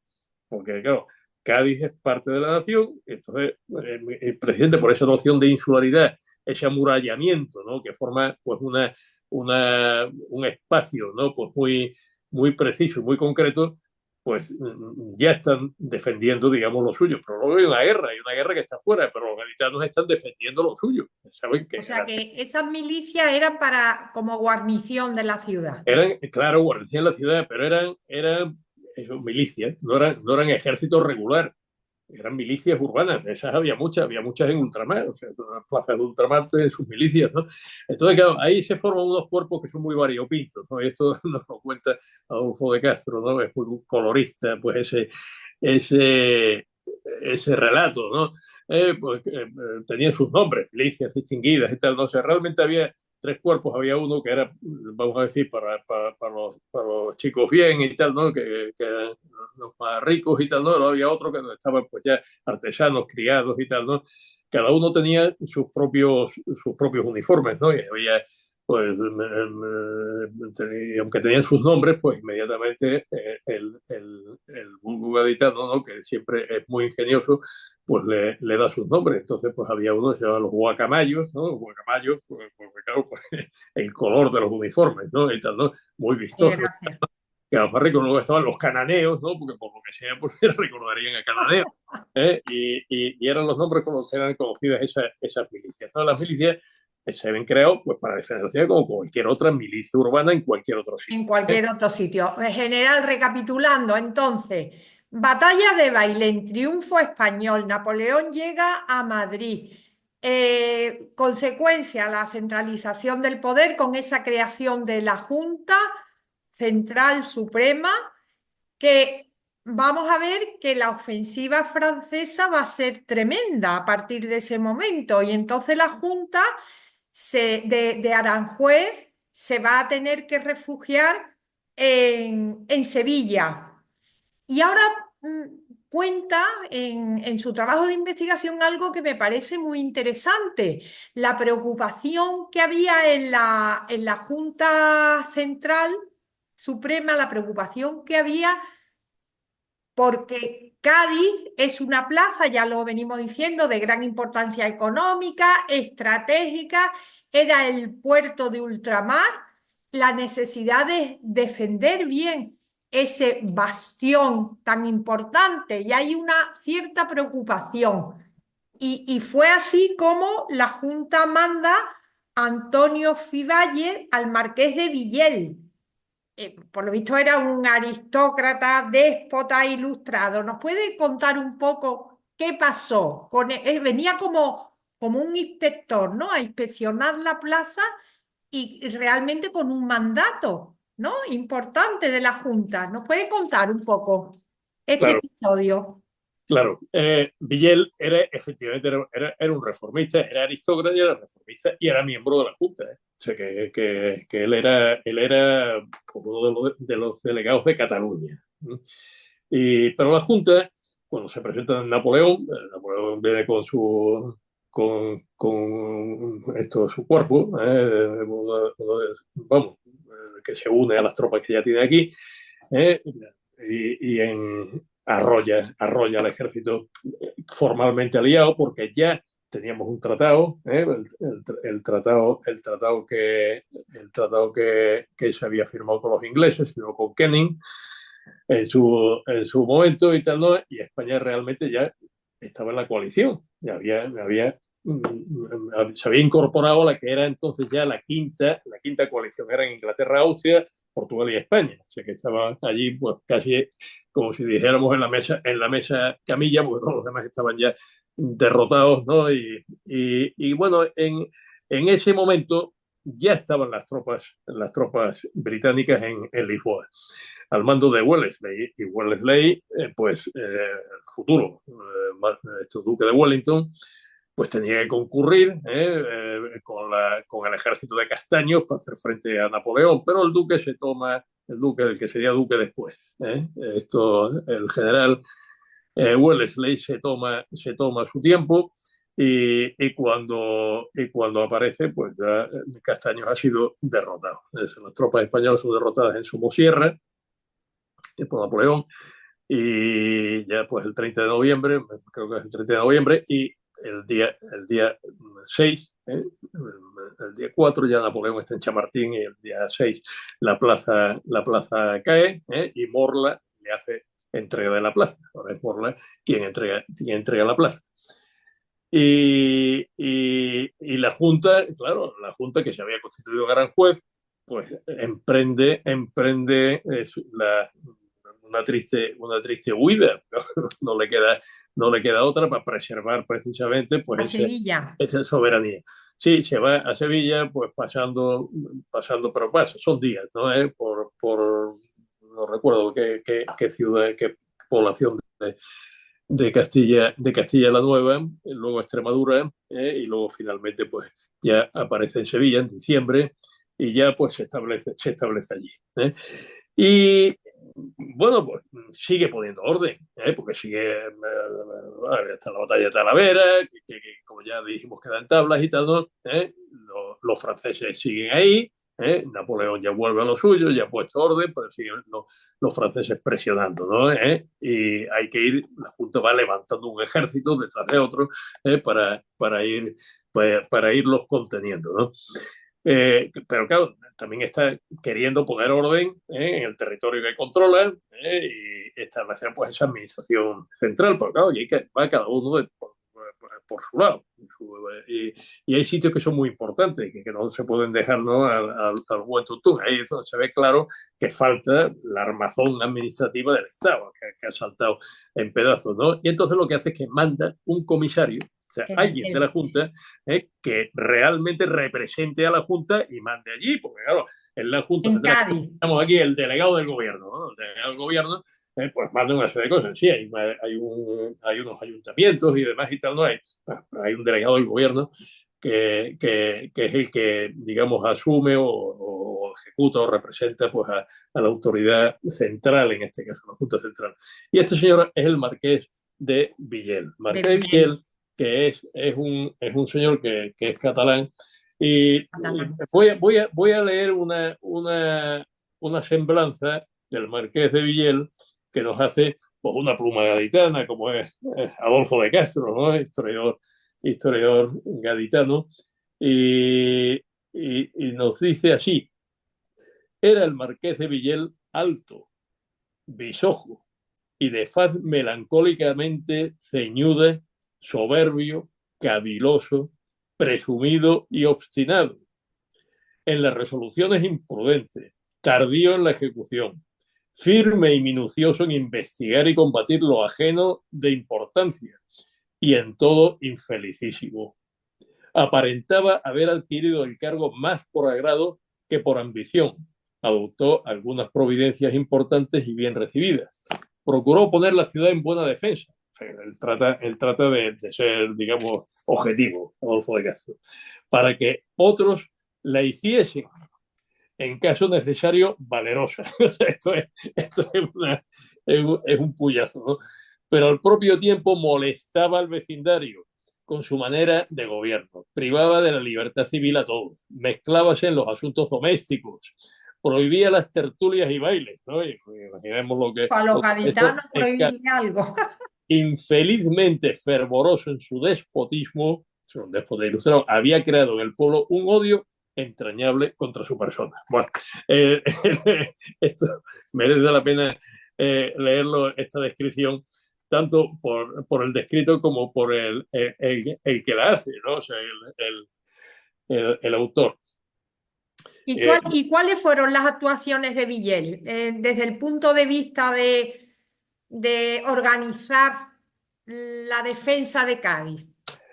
porque claro, Cádiz es parte de la nación, entonces el presidente por esa noción de insularidad, ese amurallamiento, ¿no? Que forma pues un espacio, ¿no? Pues muy preciso y muy concreto, pues ya están defendiendo, digamos, lo suyo. Pero luego hay una guerra que está fuera, pero los gaditanos están defendiendo lo suyo. Saben O que sea que esas milicias eran para como guarnición de la ciudad. eran, claro, guardia en la ciudad, pero eran eso, milicias, no eran ejércitos regular, eran milicias urbanas. De esas había muchas en ultramar, o sea, todas las plazas de ultramar tienen sus milicias, ¿no? Entonces, claro, ahí se forman unos cuerpos que son muy variopintos, ¿no? Y esto nos lo cuenta Adolfo de Castro, ¿no? Es muy colorista, pues ese, ese relato, ¿no? Tenían sus nombres, milicias distinguidas y tal, ¿no? O sea, realmente había tres cuerpos, había uno que era, vamos a decir, para los chicos bien y tal, ¿no? Que eran los más ricos y tal, ¿no? Luego había otro que estaban pues ya artesanos, criados y tal, ¿no? Cada uno tenía sus propios uniformes, ¿no? Y había, pues, aunque tenían sus nombres, pues inmediatamente el vulgo gaditano, ¿no? Que siempre es muy ingenioso, pues le da sus nombres. Entonces, pues había uno que se llama los guacamayos, ¿no? Los guacamayos, pues, claro, pues, el color de los uniformes, ¿no? Y tal, ¿no? Muy Qué vistosos. gracia. Que a los más ricos luego estaban los cananeos, ¿no? Porque por lo que sea, pues recordarían a cananeos. Y eran los nombres con los que eran conocidas esas milicias. Todas las milicias se habían creado pues, para defender la ciudad como cualquier otra milicia urbana en cualquier otro En sitio. cualquier otro sitio. General, recapitulando, entonces, batalla de Bailén, triunfo español, Napoleón llega a Madrid. Consecuencia, la centralización del poder con esa creación de la Junta Central Suprema, que vamos a ver que la ofensiva francesa va a ser tremenda a partir de ese momento. Y entonces la Junta de Aranjuez se va a tener que refugiar en Sevilla. Y ahora cuenta en su trabajo de investigación algo que me parece muy interesante, la preocupación que había en la Junta Central Suprema, la preocupación que había porque Cádiz es una plaza, ya lo venimos diciendo, de gran importancia económica, estratégica, era el puerto de ultramar, la necesidad de defender bien ese bastión tan importante y hay una cierta preocupación. Y fue así como la Junta manda a Antonio Fivalle al marqués de Villel, por lo visto era un aristócrata, déspota, ilustrado. ¿Nos puede contar un poco qué pasó? Venía como un inspector, ¿no? A inspeccionar la plaza y realmente con un mandato, ¿no? Importante de la Junta. ¿Nos puede contar un poco este Claro, episodio? claro. Villel era efectivamente era un reformista, era aristócrata y era reformista y era miembro de la Junta. O sea, que él era uno de los delegados de Cataluña. Pero la Junta, cuando se presenta en Napoleón, Napoleón viene con su cuerpo, vamos, que se une a las tropas que ya tiene aquí, eh, arrolla al ejército formalmente aliado porque ya teníamos un tratado, el tratado que se había firmado con los ingleses, firmó con Kenning en su momento y tal, ¿no? Y España realmente ya estaba en la coalición, se había incorporado a la que era entonces ya la quinta coalición, era en Inglaterra, Austria, Portugal y España, o sea que estaba allí pues casi como si dijéramos en la mesa camilla, porque todos los demás estaban ya derrotados, ¿no? Y bueno, en ese momento ya estaban las tropas británicas en Lisboa, al mando de Wellesley. Y Wellesley, el futuro duque de Wellington, pues tenía que concurrir con el ejército de Castaños para hacer frente a Napoleón, pero el duque, el que sería duque después, el general Wellesley se toma su tiempo y cuando aparece, pues ya Castaños ha sido derrotado. Las tropas españolas son derrotadas en Somosierra por Napoleón y ya pues el 30 de noviembre, creo que es el 30 de noviembre, y el día 6, el día 4 ya Napoleón está en Chamartín y el día 6 la plaza cae y Morla le hace entrega de la plaza. Ahora es Morla quien entrega la plaza. Y la Junta, claro, la Junta que se había constituido gran juez, pues emprende una triste huida. No le queda, no le queda otra para preservar precisamente A pues Sevilla. esa soberanía. Sí, se va a Sevilla, pues pero pasa, son días, ¿no? No recuerdo qué ciudad, qué población de Castilla la Nueva, luego Extremadura, y luego finalmente pues ya aparece en Sevilla en diciembre y ya pues se establece allí. Y bueno, pues sigue poniendo orden, porque sigue hasta la batalla de Talavera, como ya dijimos quedan tablas y tal, ¿no? Los franceses siguen ahí, Napoleón ya vuelve a lo suyo, ya ha puesto orden, pero siguen los franceses presionando, ¿no? Y hay que ir, la Junta va levantando un ejército detrás de otro para irlos conteniendo, ¿no? Pero claro, también está queriendo poner orden en el territorio que controla y establecer pues esa administración central, porque claro, y va cada uno por su lado. Y hay sitios que son muy importantes, que no se pueden dejar, ¿no?, al buen tuntún. Ahí es donde se ve claro que falta la armazón administrativa del Estado, que ha saltado en pedazos, ¿no? Y entonces lo que hace es que manda un comisario, o sea, alguien de la Junta que realmente represente a la Junta y mande allí, porque claro, en la Junta En Cádiz. tenemos aquí el delegado del gobierno, ¿no? El delegado del gobierno pues manda una serie de cosas. Sí, hay unos ayuntamientos y demás y tal, no hay. Hay un delegado del gobierno que es el que, digamos, asume o ejecuta o representa pues a la autoridad central, en este caso, la Junta Central. Y este señor es el marqués de Villel. Marqués de Villel, que es un señor que es catalán. Y voy a leer una semblanza del marqués de Villel que nos hace pues, una pluma gaditana, como es Adolfo de Castro, ¿no? Historiador gaditano, y, y nos dice así: era el marqués de Villel alto, bisojo y de faz melancólicamente ceñuda, soberbio, caviloso, presumido y obstinado. En las resoluciones imprudente, tardío en la ejecución, firme y minucioso en investigar y combatir lo ajeno de importancia, y en todo infelicísimo. Aparentaba haber adquirido el cargo más por agrado que por ambición. Adoptó algunas providencias importantes y bien recibidas. Procuró poner la ciudad en buena defensa. O sea, él trata de ser, digamos, objetivo, Adolfo de Castro, para que otros la hiciesen, en caso necesario, valerosa. Es un puyazo, ¿no? Pero al propio tiempo molestaba al vecindario con su manera de gobierno, privaba de la libertad civil a todos, mezclábase en los asuntos domésticos, prohibía las tertulias y bailes, ¿no? Y imaginemos lo que... A los Esto gaditanos prohibirle algo. infelizmente fervoroso en su despotismo, un déspota ilustrado, había creado en el pueblo un odio entrañable contra su persona. Bueno, eh, esto merece la pena leerlo, esta descripción, tanto por el descrito como por el que la hace, ¿no? O sea, el autor. ¿Y cuáles fueron las actuaciones de Villel desde el punto de vista de organizar la defensa de Cádiz?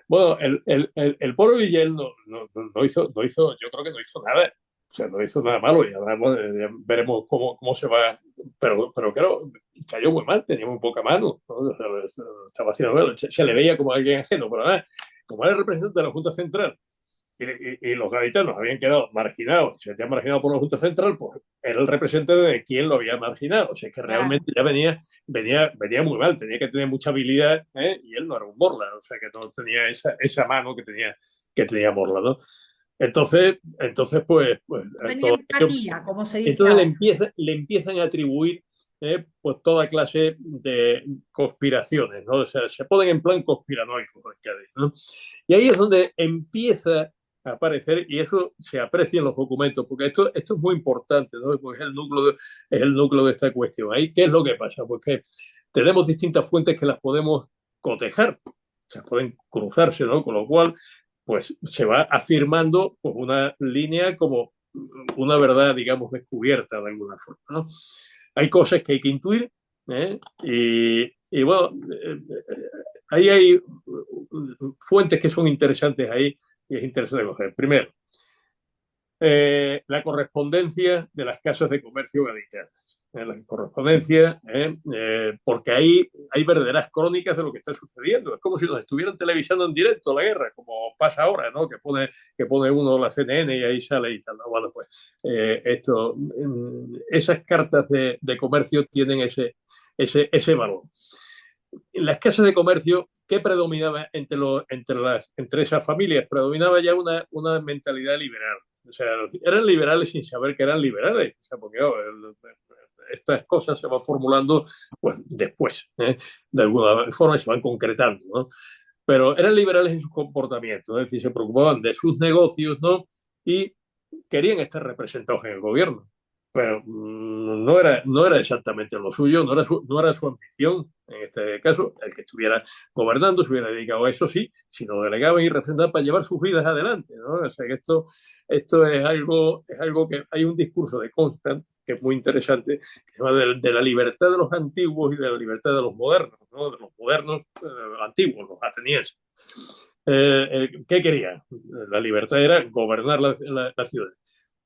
Bueno, el Poro Villel no hizo, yo creo que no hizo nada. O sea, no hizo nada malo y ahora ya veremos cómo se va. Pero claro, cayó muy mal, tenía muy poca mano, ¿no? O sea, estaba haciendo mal, se le veía como alguien ajeno, pero nada, como era el representante de la Junta Central y los gaditanos habían quedado marginados, se habían marginado por la Junta Central, pues era el representante de quien lo había marginado. O sea, que Claro. realmente ya venía muy mal, tenía que tener mucha habilidad, ¿eh? Y él no era un Morla, o sea, que no tenía esa mano que tenía Morla, ¿no? Entonces pues No tenía todo ello, empatía, como se dice entonces ahora. le empiezan a atribuir pues toda clase de conspiraciones, ¿no? O sea, se ponen en plan conspiranoico, ¿no? Y ahí es donde empieza a aparecer, y eso se aprecia en los documentos, porque esto es muy importante, ¿no? Porque es el núcleo de esta cuestión. Ahí, ¿qué es lo que pasa? Porque tenemos distintas fuentes que las podemos cotejar, o sea, pueden cruzarse, ¿no? Con lo cual, pues se va afirmando pues, una línea como una verdad, digamos, descubierta de alguna forma, ¿no? Hay cosas que hay que intuir, ¿eh? Y bueno, ahí hay fuentes que son interesantes ahí y es interesante coger. Primero, la correspondencia de las casas de comercio gaditanas. La correspondencia, porque ahí hay verdaderas crónicas de lo que está sucediendo. Es como si nos estuvieran televisando en directo la guerra, como pasa ahora, ¿no? Que pone uno la CNN y ahí sale y tal, ¿no? Bueno, pues esas cartas de comercio tienen ese valor. En las casas de comercio, ¿qué predominaba entre esas familias? Predominaba ya una mentalidad liberal. O sea, eran liberales sin saber que eran liberales. O sea, porque estas cosas se van formulando pues, después, ¿eh? De alguna forma se van concretando, ¿no? Pero eran liberales en sus comportamientos, es decir, se preocupaban de sus negocios, ¿no? Y querían estar representados en el gobierno. Pero no era exactamente lo suyo, no era su ambición, en este caso, el que estuviera gobernando se hubiera dedicado a eso, sí, si lo delegaban y representaban para llevar sus vidas adelante, ¿no? O sea que esto es algo que hay un discurso de Constant que es muy interesante, que va de la libertad de los antiguos y de la libertad de los modernos, ¿no? De los modernos antiguos, los atenienses. ¿Qué querían? La libertad era gobernar la ciudad.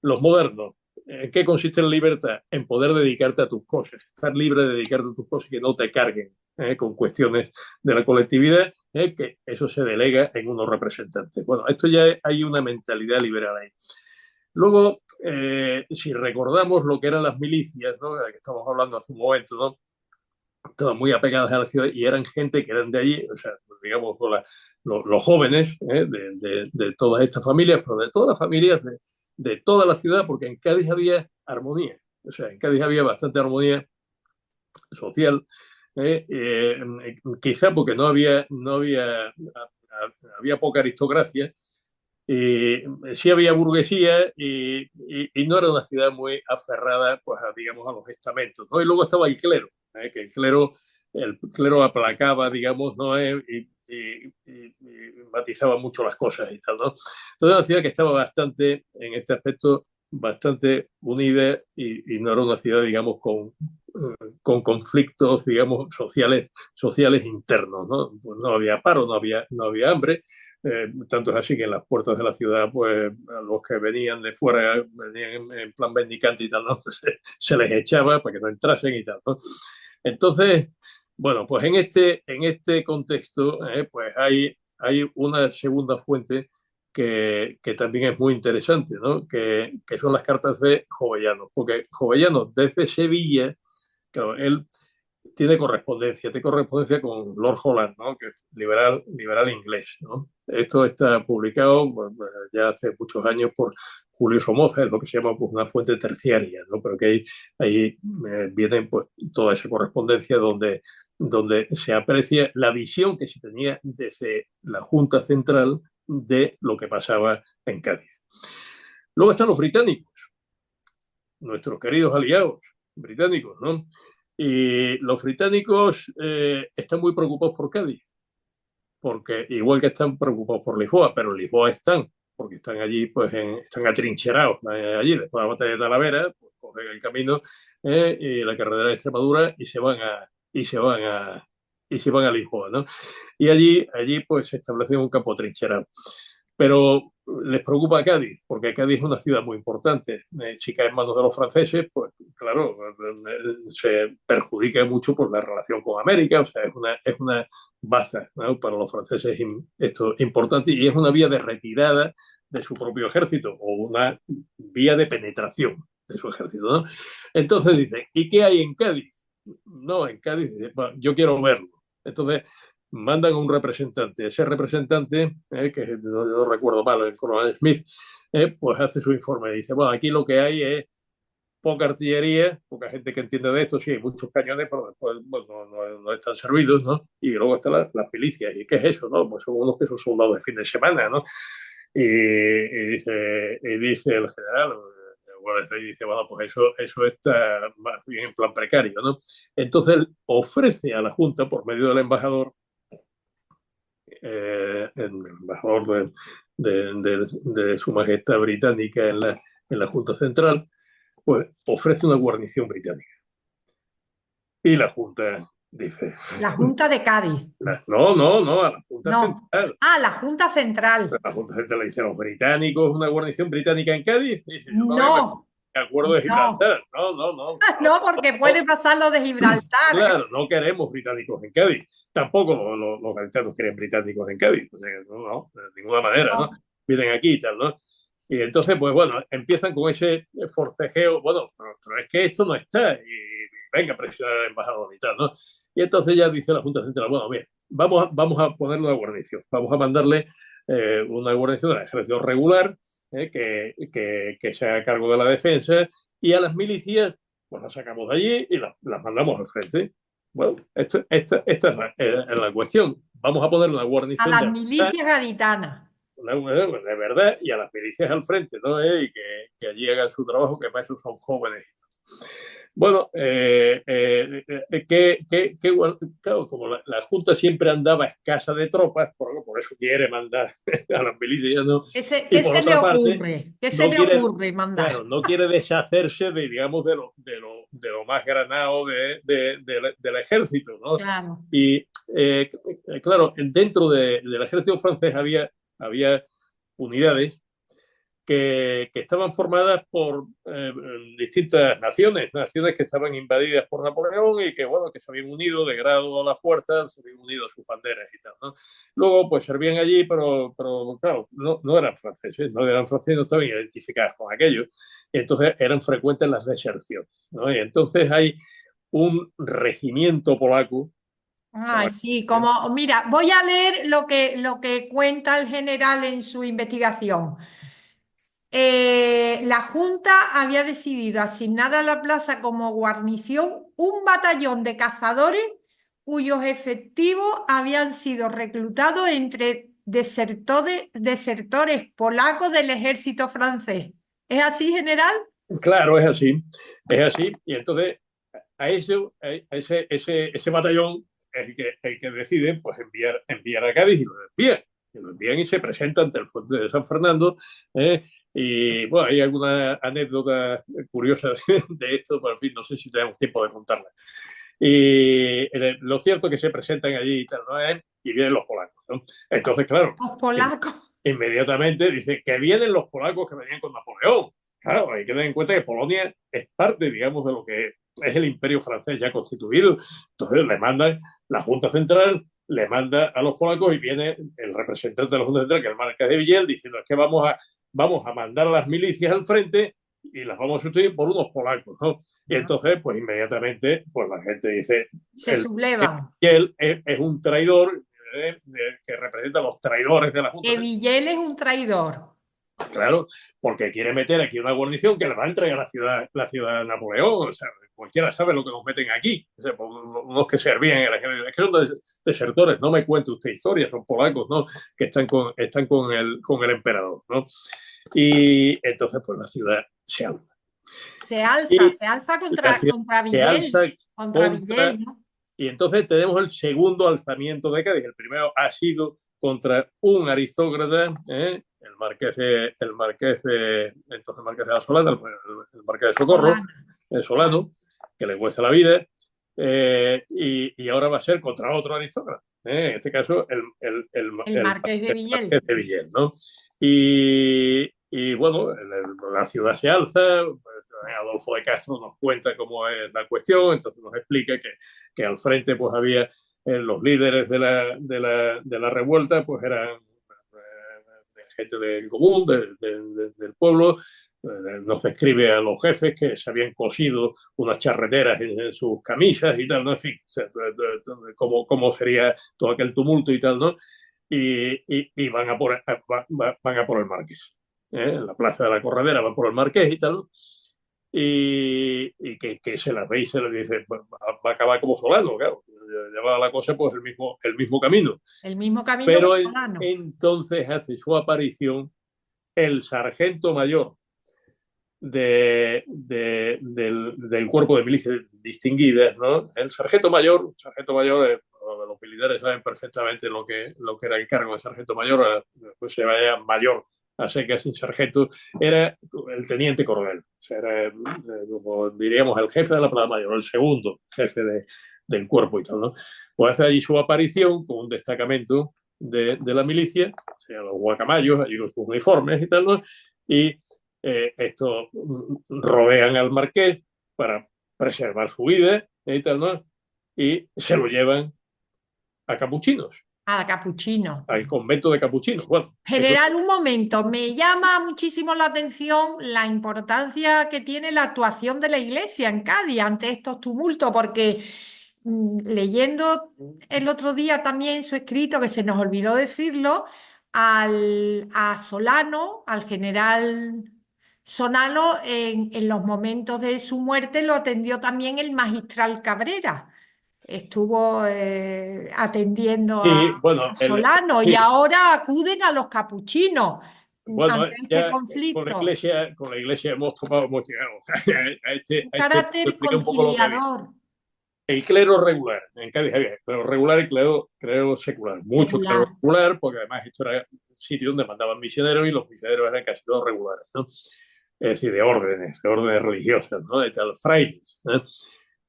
Los modernos, ¿en qué consiste la libertad? En poder dedicarte a tus cosas, estar libre de dedicarte a tus cosas y que no te carguen con cuestiones de la colectividad, que eso se delega en unos representantes. Bueno, esto ya hay una mentalidad liberal ahí. Luego, si recordamos lo que eran las milicias, ¿no? De que estamos hablando hace un momento, ¿no? Estaban muy apegadas a la ciudad y eran gente que eran de allí, o sea, digamos, los jóvenes de todas estas familias, pero de todas las familias de toda la ciudad, porque en Cádiz había armonía, o sea, en Cádiz había bastante armonía social, quizá porque había poca aristocracia, sí había burguesía y no era una ciudad muy aferrada, pues, digamos, a los estamentos, ¿no? Y luego estaba el clero, que el clero aplacaba, digamos, ¿no? Y matizaba mucho las cosas y tal, ¿no? Entonces, una ciudad que estaba bastante, en este aspecto, bastante unida y no era una ciudad, digamos, con conflictos, digamos, sociales internos, ¿no? Pues no había paro, no había hambre, tanto es así que en las puertas de la ciudad, pues a los que venían de fuera, venían en plan mendicante y tal, ¿no? Se les echaba para que no entrasen y tal, ¿no? Entonces, bueno, pues en este contexto, pues hay una segunda fuente que también es muy interesante, ¿no? Que son las cartas de Jovellanos, porque Jovellanos desde Sevilla, claro, él tiene correspondencia con Lord Holland, ¿no? Que es liberal inglés, ¿no? Esto está publicado bueno, ya hace muchos años por Julio Somoza, es lo que se llama pues, una fuente terciaria, ¿no? Pero que ahí viene pues, toda esa correspondencia donde se aprecia la visión que se tenía desde la Junta Central de lo que pasaba en Cádiz. Luego están los británicos, nuestros queridos aliados británicos, ¿no? Y los británicos están muy preocupados por Cádiz, porque igual que están preocupados por Lisboa, pero en Lisboa están, porque están allí, pues están atrincherados allí, después de la batalla de Talavera, pues cogen el camino y la carretera de Extremadura y se van y se van a Lisboa, ¿no? Y allí pues se estableció un campo trincherado. Pero les preocupa Cádiz, porque Cádiz es una ciudad muy importante. Si cae en manos de los franceses, pues claro, se perjudica mucho por la relación con América, o sea, es una baza, ¿no? Para los franceses esto es importante y es una vía de retirada de su propio ejército o una vía de penetración de su ejército, ¿no? Entonces dice, ¿y qué hay en Cádiz? No, en Cádiz, bueno, yo quiero verlo. Entonces mandan a un representante. Ese representante, que no recuerdo mal, el coronel Smith, pues hace su informe y dice, bueno, aquí lo que hay es poca artillería, poca gente que entiende de esto, sí, hay muchos cañones, pero después bueno, no están servidos, ¿no? Y luego están las milicias. ¿Y qué es eso? ¿No? Pues son unos que son soldados de fin de semana, ¿no? Y dice el general, y dice, bueno, pues eso está más bien en plan precario, ¿no? Entonces él ofrece a la Junta, por medio del embajador, el embajador de Su Majestad Británica en la Junta Central, pues ofrece una guarnición británica. Y la Junta dice, La Junta de Cádiz. no, a la Junta No. Central. Ah, la Junta Central. La Junta Central le dice a los británicos una guarnición británica en Cádiz. Y dice, yo no voy No, a acuerdo de no. Gibraltar. No. No, porque puede pasar lo de Gibraltar. Claro, no queremos británicos en Cádiz. Tampoco los gaditanos quieren británicos en Cádiz. O sea, no, de ninguna manera, ¿no? No. Vienen aquí y tal, ¿no? Y entonces, pues bueno, empiezan con ese forcejeo. Bueno, pero es que esto no está. Y venga a presionar al embajador y tal, ¿no? Y entonces ya dice la Junta Central, bueno, bien, vamos a ponerle una guarnición. Vamos a mandarle una guarnición del ejército regular que se haga cargo de la defensa y a las milicias pues las sacamos de allí y las mandamos al frente. Bueno, esta es la cuestión. Vamos a poner una A guarnición las milicias gaditanas. de verdad y a las milicias al frente, ¿no? Y que allí hagan su trabajo, que para eso son jóvenes. Bueno, claro, como la Junta siempre andaba escasa de tropas, por eso quiere mandar a las milicias, ¿no? Y ¿Qué por se le otra parte, ocurre? ¿Qué se no le quiere, ocurre mandar? claro, no quiere deshacerse de, digamos, de lo más granado del ejército, ¿no? Claro. Y claro, dentro del ejército francés había unidades que estaban formadas por distintas naciones que estaban invadidas por Napoleón y que, bueno, que se habían unido de grado a la fuerza, se habían unido a sus banderas y tal, ¿no? Luego, pues servían allí, pero claro, no eran franceses, no estaban identificados con aquello. Y entonces eran frecuentes las deserciones, ¿no? Y entonces hay un regimiento polaco. Ay, sí, como, mira, voy a leer lo que cuenta el general en su investigación. La Junta había decidido asignar a la plaza como guarnición un batallón de cazadores cuyos efectivos habían sido reclutados entre desertores polacos del ejército francés. ¿Es así, general? Claro, es así. Y entonces a ese batallón es el que decide pues, enviar a Cádiz y lo envían y se presenta ante el fuerte de San Fernando. Y bueno, hay alguna anécdota curiosa de esto, pero en fin, no sé si tenemos tiempo de contarla. Y lo cierto es que se presentan allí y tal, ¿no? Y vienen los polacos, ¿no? Entonces, claro, Los polacos. inmediatamente dice que vienen los polacos que venían con Napoleón. Claro, hay que tener en cuenta que Polonia es parte, digamos, de lo que es el imperio francés ya constituido. Entonces le mandan la Junta Central, le manda a los polacos y viene el representante de la Junta Central, que es el marqués de Villel, diciendo es que vamos a mandar a las milicias al frente y las vamos a sustituir por unos polacos, ¿no? Y entonces, pues inmediatamente, pues la gente dice, Se sublevan. Villel es un traidor que representa a los traidores de la Junta Que Central. Villel es un traidor. Claro, porque quiere meter aquí una guarnición que le va a entregar la ciudad de Napoleón. O sea, cualquiera sabe lo que nos meten aquí. O sea, pues, unos que servían en el ejército. Es que son desertores, no me cuente usted historias, son polacos, ¿no? Que están con el emperador, ¿no? Y entonces, pues la ciudad se alza. Y Se alza la ciudad contra se Villel, alza contra contra. Villel, ¿no? Y entonces tenemos el segundo alzamiento de Cádiz. El primero ha sido contra un aristócrata, entonces Marqués de la Solana, el Marqués de Socorro, Solana. el Solano, que le cuesta la vida, y ahora va a ser contra otro aristócrata, en este caso El Marqués de Villel. Marqués de Villel, ¿no? Y bueno, la ciudad se alza, Adolfo de Castro nos cuenta cómo es la cuestión, entonces nos explica que al frente pues había los líderes de la revuelta, pues eran gente del común, del pueblo. Nos describe a los jefes que se habían cosido unas charreteras en sus camisas y tal, ¿no? En fin, o sea, cómo sería todo aquel tumulto y tal, ¿no? Y van van a por el Marqués. En la plaza de la Corredera van por el Marqués y tal, ¿no? Y que se la ve y se le dice, va a acabar como Solano, claro. Lleva la cosa pues el mismo camino. El mismo camino que Pero Solano. entonces hace su aparición el sargento mayor del cuerpo de milicias distinguidas, ¿no? Sargento mayor, los militares saben perfectamente lo que era el cargo de sargento mayor, después se vaya mayor a secas sin sargento, era el teniente coronel, o sea, era, como diríamos, el jefe de la plana mayor, el segundo jefe del cuerpo y tal, ¿no? Pues hace allí su aparición con un destacamento de la milicia, o sea, los guacamayos, allí con sus uniformes y tal, ¿no? Y esto rodean al marqués para preservar su vida y tal, ¿no? Y se lo llevan a capuchinos, A Capuchino. al convento de capuchinos. Bueno, eso General, un momento, me llama muchísimo la atención la importancia que tiene la actuación de la Iglesia en Cádiz ante estos tumultos, porque leyendo el otro día también su escrito, que se nos olvidó decirlo, a Solano, al general Solano, en los momentos de su muerte lo atendió también el magistral Cabrera. Estuvo atendiendo sí, bueno, a Solano y sí, ahora acuden a los capuchinos bueno, ante este ya conflicto. con la iglesia hemos tomado, hemos llegado Un a este carácter explica un poco lo que había. conciliador, El clero regular, en Cádiz había clero regular y clero secular. Mucho clero secular, regular, porque además esto era un sitio donde mandaban misioneros y los misioneros eran casi todos regulares, ¿no? Es decir, de órdenes religiosas, ¿no? De tal, frailes, ¿no?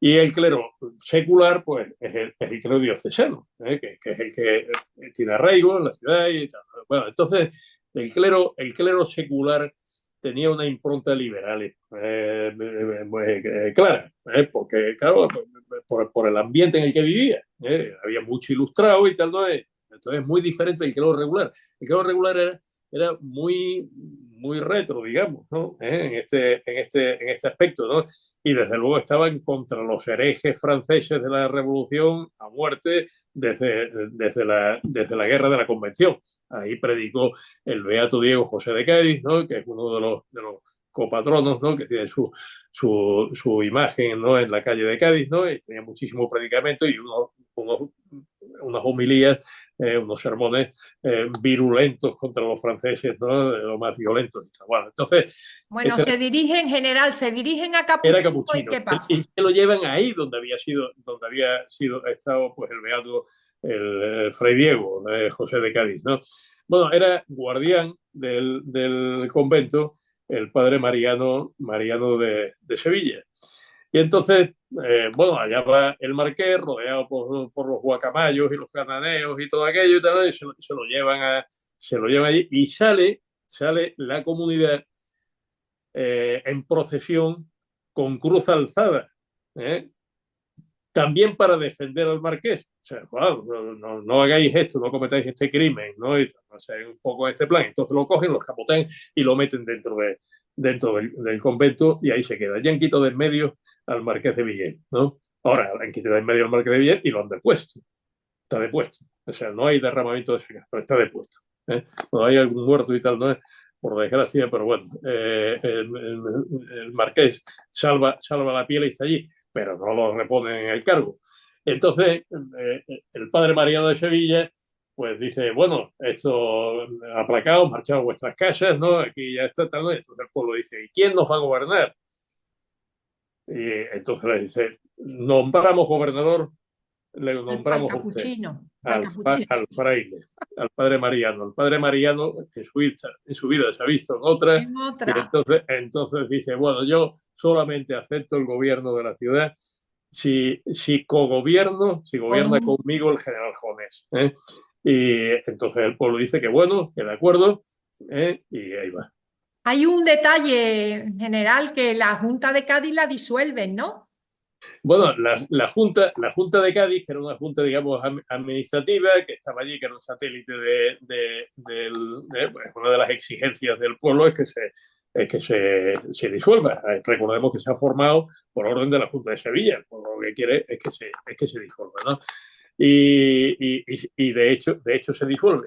Y el clero secular, pues, es el clero diocesano, que es el que tiene arraigo en la ciudad y tal. Bueno, entonces, el clero secular tenía una impronta liberal clara, porque, claro, por el ambiente en el que vivía, había mucho ilustrado y tal, ¿no? Entonces es muy diferente del clero regular. El clero regular era muy retro, digamos, ¿no? En este aspecto, ¿no? Y desde luego estaban contra los herejes franceses de la Revolución a muerte desde la guerra de la Convención. Ahí predicó el beato Diego José de Cádiz, ¿no? Que es uno de los copatronos, ¿no? Que tiene su imagen, ¿no? En la calle de Cádiz, ¿no? Y tenía muchísimo predicamento y unas homilías, unos sermones virulentos contra los franceses, ¿no? De lo más violentos. Bueno, entonces, bueno, este se dirigen, general, se dirigen a era Capuchino y capuchino. ¿qué Y pasa? se lo llevan ahí donde había sido estado pues el beato el Fray Diego, José de Cádiz, ¿no? Bueno, era guardián del convento el padre Mariano de Sevilla. Y entonces, bueno, allá va el marqués rodeado por los guacamayos y los cananeos y todo aquello y tal, y se lo llevan allí y sale la comunidad en procesión con cruz alzada, ¿eh? También para defender al marqués. O sea, wow, no hagáis esto, no cometáis este crimen, ¿no? Y, o sea, un poco este plan. Entonces lo cogen, lo capotean y lo meten dentro del convento y ahí se queda. Ya han quitado de en medio al marqués de Villel, ¿no? Ahora han quitado de en medio al marqués de Villel y lo han depuesto. Está depuesto. O sea, no hay derramamiento de sangre, pero está depuesto. No hay algún muerto y tal, ¿no? Por desgracia, pero bueno, el marqués salva la piel y está allí, pero no lo reponen en el cargo. Entonces, el padre Mariano de Sevilla, pues dice, bueno, esto aplacaos, marchaos a vuestras casas, ¿no? Aquí ya está, tal, ¿no? Entonces el pueblo dice, ¿y quién nos va a gobernar? Y entonces le dice, nombramos gobernador, le Al nombramos a usted, Capuchino, al al Capuchino. fraile, al padre Mariano. El padre Mariano en su vida se ha visto en otra, En y otra. entonces dice, bueno, yo solamente acepto el gobierno de la ciudad si cogobierno, si gobierna Con- conmigo el general Jones. Y entonces el pueblo dice que bueno, que de acuerdo, y ahí va. Hay un detalle general que la Junta de Cádiz la disuelven, ¿no? Bueno, la junta de Cádiz, que era una junta, digamos, administrativa, que estaba allí, que era un satélite pues, una de las exigencias del pueblo es que se disuelva. Recordemos que se ha formado por orden de la Junta de Sevilla. El pueblo lo que quiere es que se disuelva, ¿no? Y de hecho se disuelve.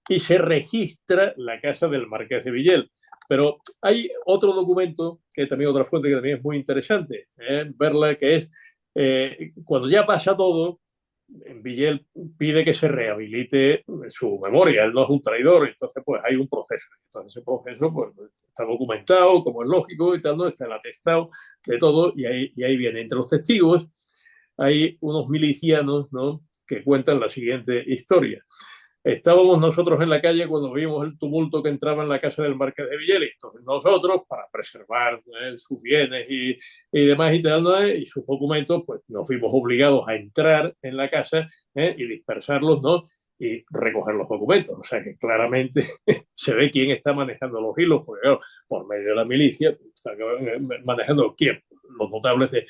Y se registra la casa del Marqués de Villel. Pero hay otro documento, que también otra fuente que también es muy interesante, verla, que es cuando ya pasa todo, Villel pide que se rehabilite su memoria. Él no es un traidor, entonces pues hay un proceso. Entonces ese proceso pues está documentado, como es lógico y tal, ¿no? Está el atestado de todo y ahí viene. Entre los testigos hay unos milicianos, ¿no?, que cuentan la siguiente historia. Estábamos nosotros en la calle cuando vimos el tumulto que entraba en la casa del Marqués de Villel. Entonces nosotros, para preservar sus bienes y demás y tal, ¿no?, y sus documentos, pues nos vimos obligados a entrar en la casa y dispersarlos, ¿no?, y recoger los documentos. O sea que claramente se ve quién está manejando los hilos, porque claro, por medio de la milicia está manejando quién, los notables de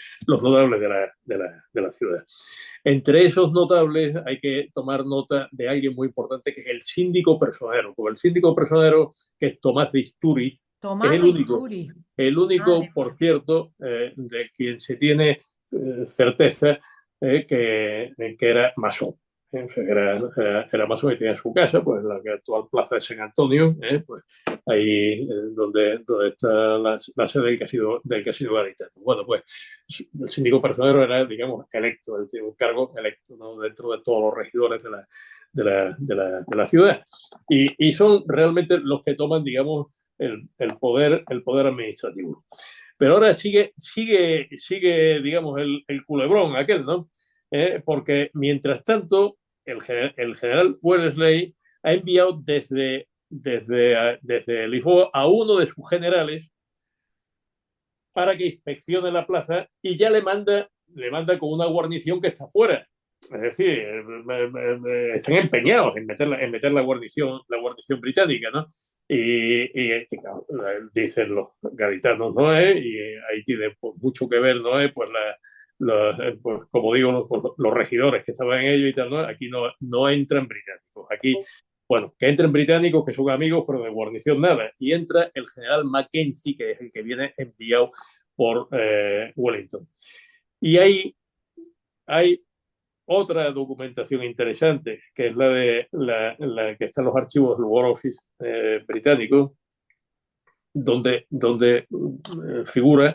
la ciudad. Entre esos notables hay que tomar nota de alguien muy importante que es el síndico personero, porque el síndico personero, que es Tomás de Istúriz, es Tomás el de único, Istúriz. el único, Madre por mía. cierto, de quien se tiene certeza que era masón. O sea, era masón y tenía su casa, pues en la que actual Plaza de San Antonio, pues ahí donde está la sede del Casino Gaditano. Bueno, pues el síndico personero era, digamos, electo, él tiene un cargo electo, ¿no?, dentro de todos los regidores de la ciudad. Y son realmente los que toman, digamos, el poder administrativo. Pero ahora sigue digamos, el culebrón aquel, ¿no? Porque mientras tanto, el general Wellesley ha enviado desde Lisboa a uno de sus generales para que inspeccione la plaza y ya le manda con una guarnición que está fuera. Es decir, están empeñados en meter la guarnición británica, ¿no? Y claro, dicen los gaditanos, ¿no? Y ahí tiene pues, mucho que ver, ¿no? Pues, pues, como digo, los regidores que estaban en ello y tal, ¿no? Aquí no entran británicos. Aquí, bueno, que entren británicos que son amigos, pero de guarnición nada. Y entra el general Mackenzie, que es el que viene enviado por Wellington. Y ahí hay otra documentación interesante, que es la que está en los archivos del War Office británico, donde figura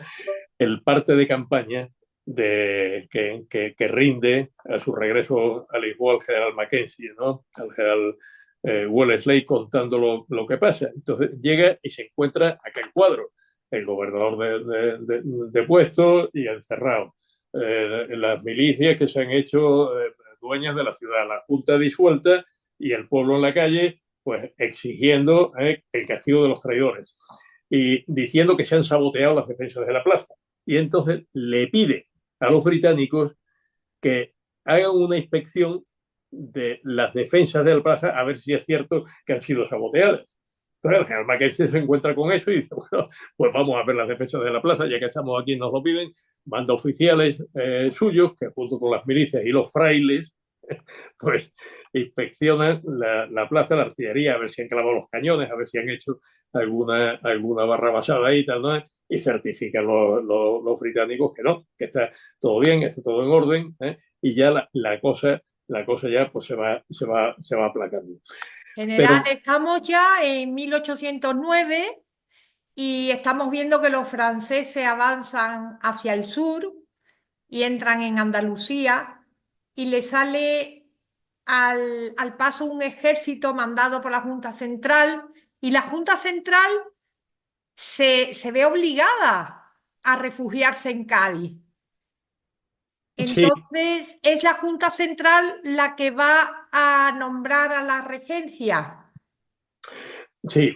el parte de campaña que rinde a su regreso a Lisboa al general Mackenzie, ¿no?, al general Wellesley, contando lo que pasa. Entonces llega y se encuentra aquel cuadro, el gobernador de puesto y encerrado, las milicias que se han hecho dueñas de la ciudad, la junta disuelta y el pueblo en la calle, pues exigiendo el castigo de los traidores y diciendo que se han saboteado las defensas de la plaza. Y entonces le pide a los británicos que hagan una inspección de las defensas de la plaza a ver si es cierto que han sido saboteadas. Entonces el general Mackenzie se encuentra con eso y dice, bueno, pues vamos a ver las defensas de la plaza, ya que estamos aquí nos lo piden, manda oficiales suyos que junto con las milicias y los frailes pues inspeccionan la plaza, la artillería, a ver si han clavado los cañones, a ver si han hecho alguna barra basada ahí y tal, ¿no? Y certifican los británicos que no, que está todo bien, está todo en orden, y ya la cosa ya pues se va aplacando. General, Pero estamos ya en 1809 y estamos viendo que los franceses avanzan hacia el sur y entran en Andalucía y le sale al paso un ejército mandado por la Junta Central y la Junta Central se ve obligada a refugiarse en Cádiz. sí, Entonces, es la Junta Central la que va a nombrar a la regencia. sí,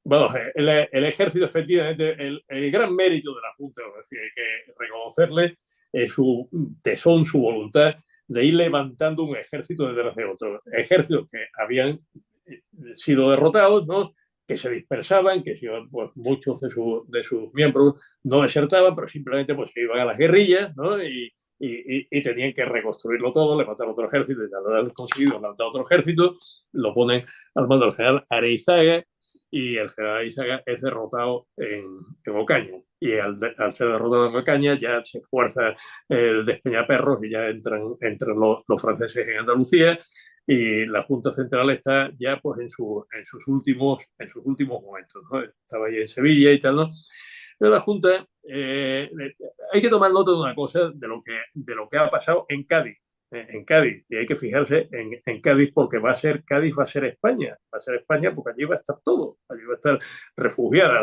bueno, el ejército, efectivamente, el gran mérito de la Junta, es decir, hay que reconocerle, es su tesón, su voluntad de ir levantando un ejército detrás de otro. Ejércitos que habían sido derrotados, ¿no? Que se dispersaban, que pues, muchos de sus miembros no desertaban, pero simplemente pues, se iban a las guerrillas, ¿no? Y tenían que reconstruirlo todo, levantar otro ejército, y al haber conseguido levantar otro ejército, lo ponen al mando del general Areizaga, y el general Areizaga es derrotado en Ocaña. Y al ser derrotado en Ocaña ya se fuerza el Despeñaperros y ya entran los franceses en Andalucía, y la Junta Central está ya pues en sus últimos momentos, ¿no? Estaba ahí en Sevilla y tal, ¿no? Pero la Junta, hay que tomar nota de una cosa, de lo que ha pasado en Cádiz. En Cádiz, y hay que fijarse en Cádiz, porque Cádiz va a ser España, porque allí va a estar todo, allí va a estar refugiada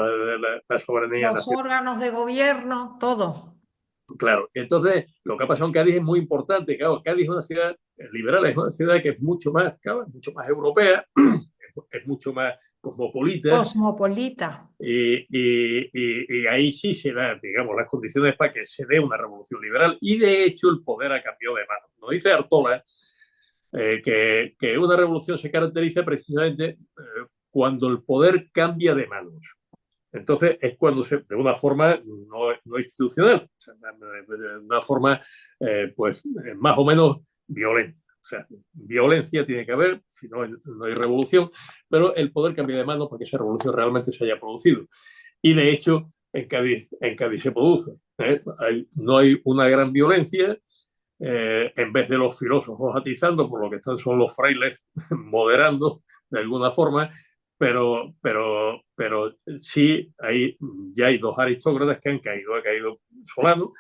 la soberanía Los nacional. órganos de gobierno, todo. Claro, entonces lo que ha pasado en Cádiz es muy importante. Claro, Cádiz es una ciudad liberal, es una ciudad que es mucho más, claro, es mucho más europea, es mucho más cosmopolita, Cosmopolita. y ahí sí se da, digamos, las condiciones para que se dé una revolución liberal, y de hecho el poder ha cambiado de manos. Nos dice Artola que una revolución se caracteriza precisamente cuando el poder cambia de manos. Entonces es cuando de una forma no institucional, o sea, de una forma pues más o menos violenta. O sea, violencia tiene que haber, si no, no hay revolución, pero el poder cambia de manos para que esa revolución realmente se haya producido. Y de hecho, en Cádiz se produce. No hay una gran violencia. En vez de los filósofos atizando, por lo que están son los frailes moderando de alguna forma, pero sí ya hay dos aristócratas que han caído. Ha caído Solano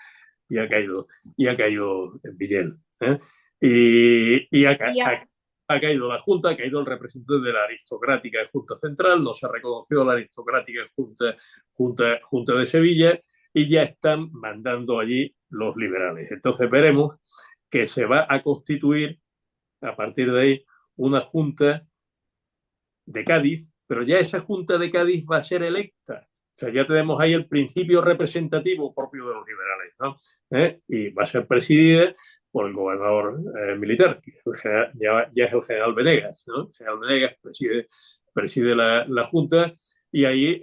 y ha caído Villel. ¿Eh? Y Ya. ha caído la Junta, ha caído el representante de la aristocrática Junta Central, no se ha reconocido la aristocrática Junta de Sevilla, y ya están mandando allí los liberales. Entonces veremos que se va a constituir a partir de ahí una Junta de Cádiz, pero ya esa Junta de Cádiz va a ser electa. O sea, ya tenemos ahí el principio representativo propio de los liberales, ¿no? Y va a ser presidida por el gobernador militar, que ya es el general Venegas, ¿no? El general Venegas preside la Junta, y ahí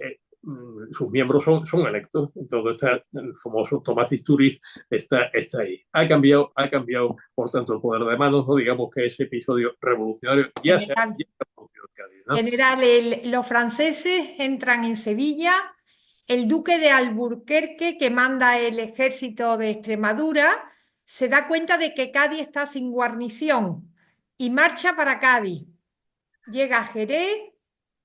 sus miembros son electos. Entonces está el famoso Tomás Istúriz está ahí. Ha cambiado, por tanto, el poder de manos, ¿no? Digamos que ese episodio revolucionario General, ya se ha producido en Cádiz, ¿no? general, los franceses entran en Sevilla. El duque de Alburquerque, que manda el ejército de Extremadura, se da cuenta de que Cádiz está sin guarnición y marcha para Cádiz. Llega a Jerez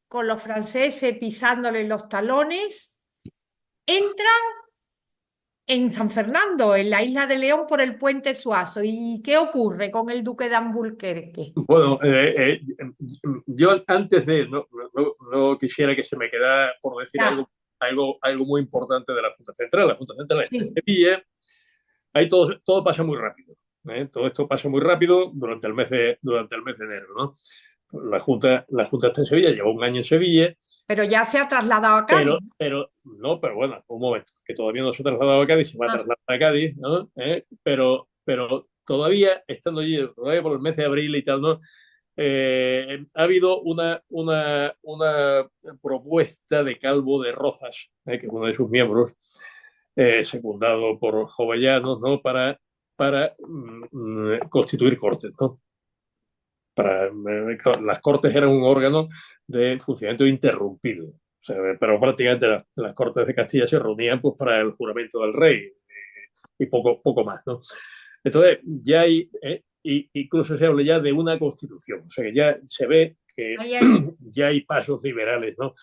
con los franceses pisándole los talones. Entra en San Fernando, en la isla de León, por el puente Suazo. ¿Y qué ocurre con el duque de Alburquerque? Bueno, yo antes no quisiera que se me quedara por decir Ya, algo muy importante de la Junta Central. La Junta Central está en sí. Sevilla, ahí todo pasa muy rápido. Todo esto pasa muy rápido durante el mes de enero, ¿no? La Junta está en Sevilla, lleva un año en Sevilla, Pero ya se ha trasladado a Cádiz. pero bueno, un momento, que todavía no se ha trasladado a Cádiz, se va a Ah, trasladar a Cádiz, ¿no? Pero todavía, estando allí, todavía por el mes de abril y tal, ¿no? Ha habido una propuesta de Calvo de Rozas, que es uno de sus miembros, secundado por Jovellanos, ¿no? Para constituir cortes, ¿no? Las cortes eran un órgano de funcionamiento interrumpido. O sea, pero prácticamente las cortes de Castilla se reunían pues, para el juramento del rey, y poco más, ¿no? Entonces, ya hay, incluso se habla ya de una constitución, o sea que ya se ve que ahí hay. ya hay pasos liberales, ¿no?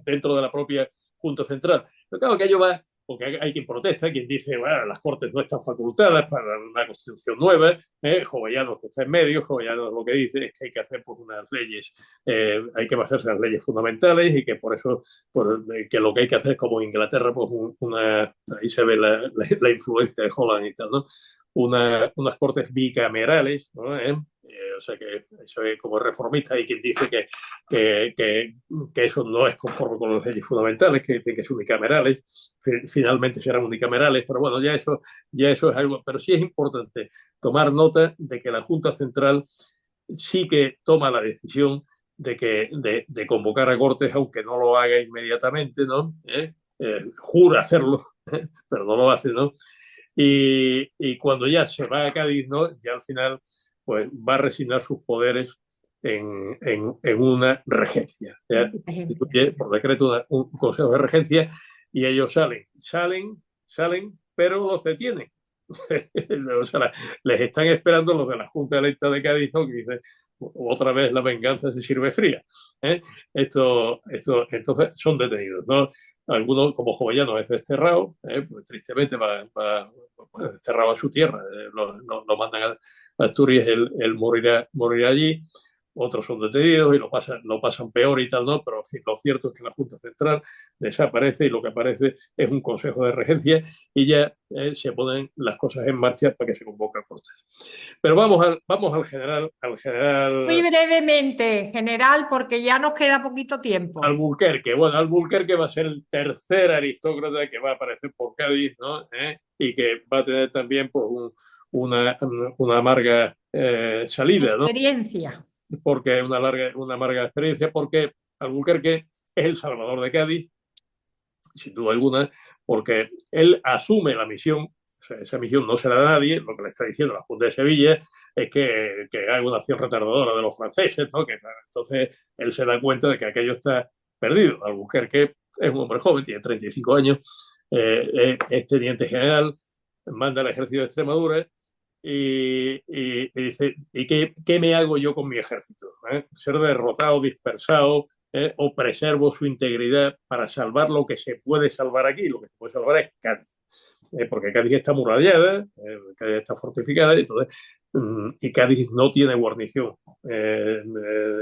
Dentro de la propia Junta Central. Pero claro que ello va, porque hay quien protesta, quien dice, bueno, las Cortes no están facultadas para una constitución nueva. Jovellanos, que está en medio, Jovellanos lo que dice es que hay que hacer pues, unas leyes, hay que basarse en las leyes fundamentales, y que por eso, que lo que hay que hacer, como Inglaterra, pues ahí se ve la influencia de Holland y tal, ¿no? Unas cortes bicamerales, ¿no? O sea que eso es como reformista. Hay quien dice que eso no es conforme con las leyes fundamentales, que tienen que ser unicamerales. Finalmente serán unicamerales, pero bueno, ya eso es algo. Pero sí es importante tomar nota de que la Junta Central sí que toma la decisión de convocar a Cortes, aunque no lo haga inmediatamente, ¿no? Jura hacerlo, pero no lo hace, ¿no? Y cuando ya se va a Cádiz, ¿no? Ya al final pues va a resignar sus poderes en una regencia. ¿Ya? Instituye por decreto un consejo de regencia y ellos salen, pero los detienen. O sea, les están esperando los de la Junta Electa de Cádiz, ¿no? Que dice, otra vez la venganza se sirve fría. ¿Eh? Entonces son detenidos, ¿no? Algunos, como Jovellanos, es desterrado, pues, tristemente va desterrado a su tierra, lo mandan a Asturias, él morirá allí. Otros son detenidos y lo pasan peor y tal, ¿no? Pero en fin, lo cierto es que la Junta Central desaparece y lo que aparece es un consejo de regencia y ya se ponen las cosas en marcha para que se convoque a Cortes. Pero vamos al Muy general brevemente, general, porque ya nos queda poquito tiempo. Alburquerque. Bueno, Alburquerque va a ser el tercer aristócrata que va a aparecer por Cádiz, ¿no? Y que va a tener también pues, una amarga salida, ¿no? Experiencia. Porque una amarga experiencia, porque Alburquerque es el salvador de Cádiz, sin duda alguna, porque él asume la misión. O sea, esa misión no se la da a nadie. Lo que le está diciendo la Junta de Sevilla es que haga una acción retardadora de los franceses, ¿no? Entonces él se da cuenta de que aquello está perdido. Alburquerque es un hombre joven, tiene 35 años, es teniente general, manda el ejército de Extremadura y dice, ¿y qué me hago yo con mi ejército? Ser derrotado, dispersado, o preservo su integridad para salvar lo que se puede salvar aquí. Lo que se puede salvar es Cádiz, porque Cádiz está amurallada, Cádiz está fortificada, y Cádiz no tiene guarnición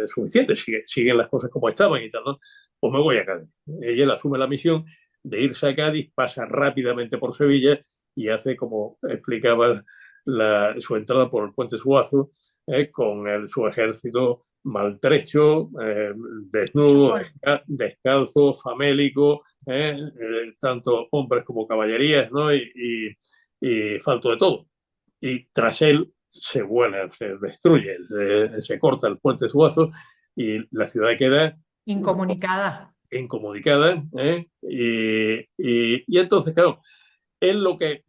suficiente, siguen las cosas como estaban y tal, ¿no? Pues me voy a Cádiz. Y él asume la misión de irse a Cádiz, pasa rápidamente por Sevilla y hace, como explicaba, su entrada por el puente Suazo, con su ejército maltrecho, desnudo, descalzo, famélico, tanto hombres como caballerías, ¿no? Y falto de todo. Y tras él se vuela, se destruye, se corta el puente Suazo y la ciudad queda Incomunicada. incomunicada. Y entonces, claro, él lo que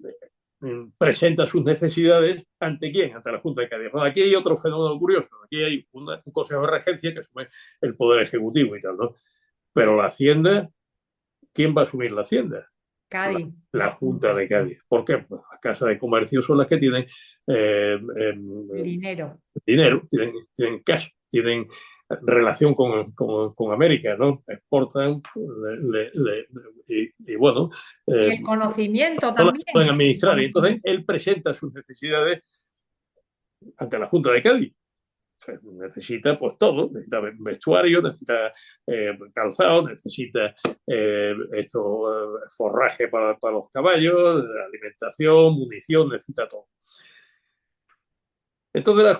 presenta sus necesidades ante quién, ante la Junta de Cádiz. Bueno, aquí hay otro fenómeno curioso. Aquí hay un consejo de regencia que asume el poder ejecutivo y tal, ¿no? Pero la Hacienda, ¿quién va a asumir la Hacienda? Cádiz. La Junta de Cádiz. ¿Por qué? Pues las casas de comercio son las que tienen El dinero. dinero, tienen cash, tienen relación con América, ¿no? Exportan y bueno, Y el conocimiento no las también. pueden administrar. Y entonces él presenta sus necesidades ante la Junta de Cádiz. O sea, necesita pues todo, necesita vestuario, necesita calzado, necesita forraje para los caballos, alimentación, munición, necesita todo. Entonces la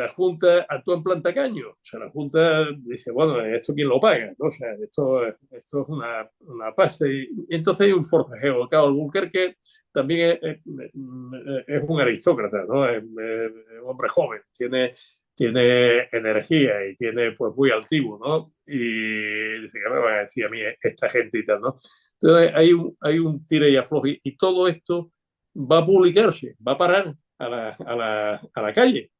Junta actúa en plan tacaño. O sea, la Junta dice, bueno, ¿esto quién lo paga? ¿No? O sea, esto es una pasta. Y entonces hay un forcejeo. Claro, Alburquerque también es un aristócrata, ¿no? Es un hombre joven, tiene energía y tiene, pues, muy altivo, ¿no? Y dice, ¿qué me van a decir a mí esta gente y tal, ¿no? Entonces hay un tira y afloje y todo esto va a publicarse, va a parar a la calle.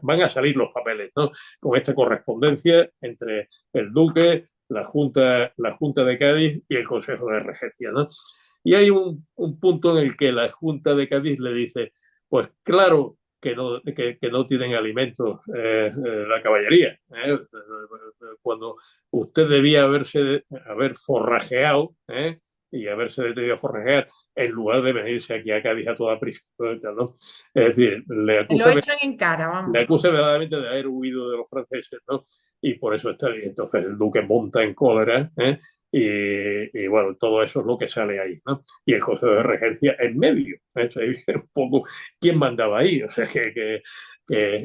Van a salir los papeles, ¿no? Con esta correspondencia entre el duque, la Junta de Cádiz y el Consejo de Regencia, ¿no? Y hay un punto en el que la Junta de Cádiz le dice, pues claro que no tienen alimentos la caballería. Cuando usted debía haber forrajeado, y haberse detenido a forrajear en lugar de venirse aquí a Cádiz a toda prisa, ¿no? Es decir, le Se lo acusa, echan en cara, le vamos. acusa verdaderamente de haber huido de los franceses, ¿no? Y por eso está ahí. Entonces el duque monta en cólera, y bueno, todo eso es lo que sale ahí, ¿no? Y el Consejo de Regencia en medio. Eso ahí viene un poco quién mandaba ahí. O sea, que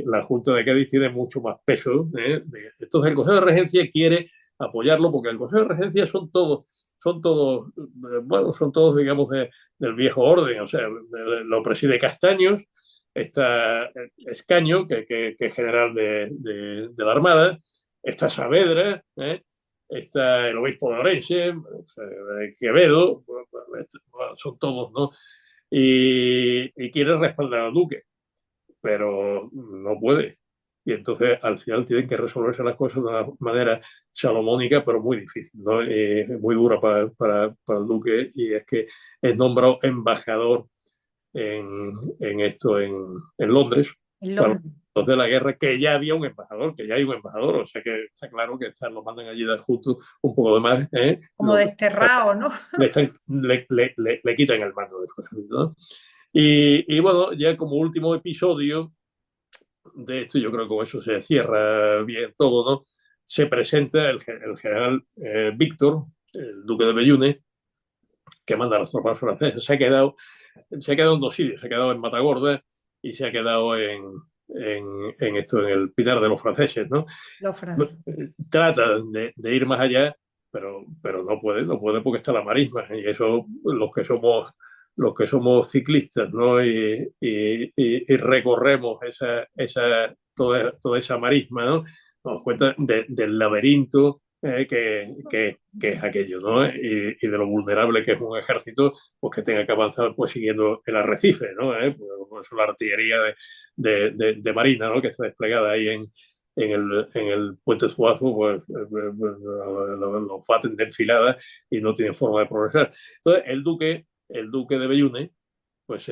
la Junta de Cádiz tiene mucho más peso. Entonces, el Consejo de Regencia quiere apoyarlo porque el Consejo de Regencia bueno, son todos, digamos, del viejo orden. O sea, lo preside Castaños, está Escaño, que es general de la Armada, está Saavedra, está el obispo de Orense, Quevedo, bueno, son todos, ¿no? Y quiere respaldar al duque, pero no puede. Y entonces al final tienen que resolverse las cosas de una manera salomónica, pero muy difícil, ¿no? Muy dura para el duque, y es que es nombrado embajador en Londres, En para Londres, los de la guerra, que ya había un embajador, que ya hay un embajador, o sea que está claro que lo mandan allí de adjunto un poco de más, como desterrado, ¿no? le quitan el mando después, ¿no? Y bueno, ya como último episodio de esto, yo creo que con eso se cierra bien todo, ¿no? Se presenta el general Víctor, el duque de Bellune, que manda a las tropas francesas. Se ha quedado en dos sitios, se ha quedado en Matagorda y se ha quedado en el Pinar de los Franceses, ¿no? Los franceses. Trata de ir más allá, pero no puede porque está la marisma, y eso los que somos ciclistas, ¿no? Y recorremos toda esa marisma, ¿no? Nos damos cuenta del laberinto que es aquello, ¿no? Y de lo vulnerable que es un ejército, pues que tenga que avanzar pues siguiendo el arrecife, ¿no? Pues, la artillería de marina, ¿no? Que está desplegada ahí en el puente Suazo, pues los baten de enfilada y no tienen forma de progresar. Entonces, el duque de Bellune, pues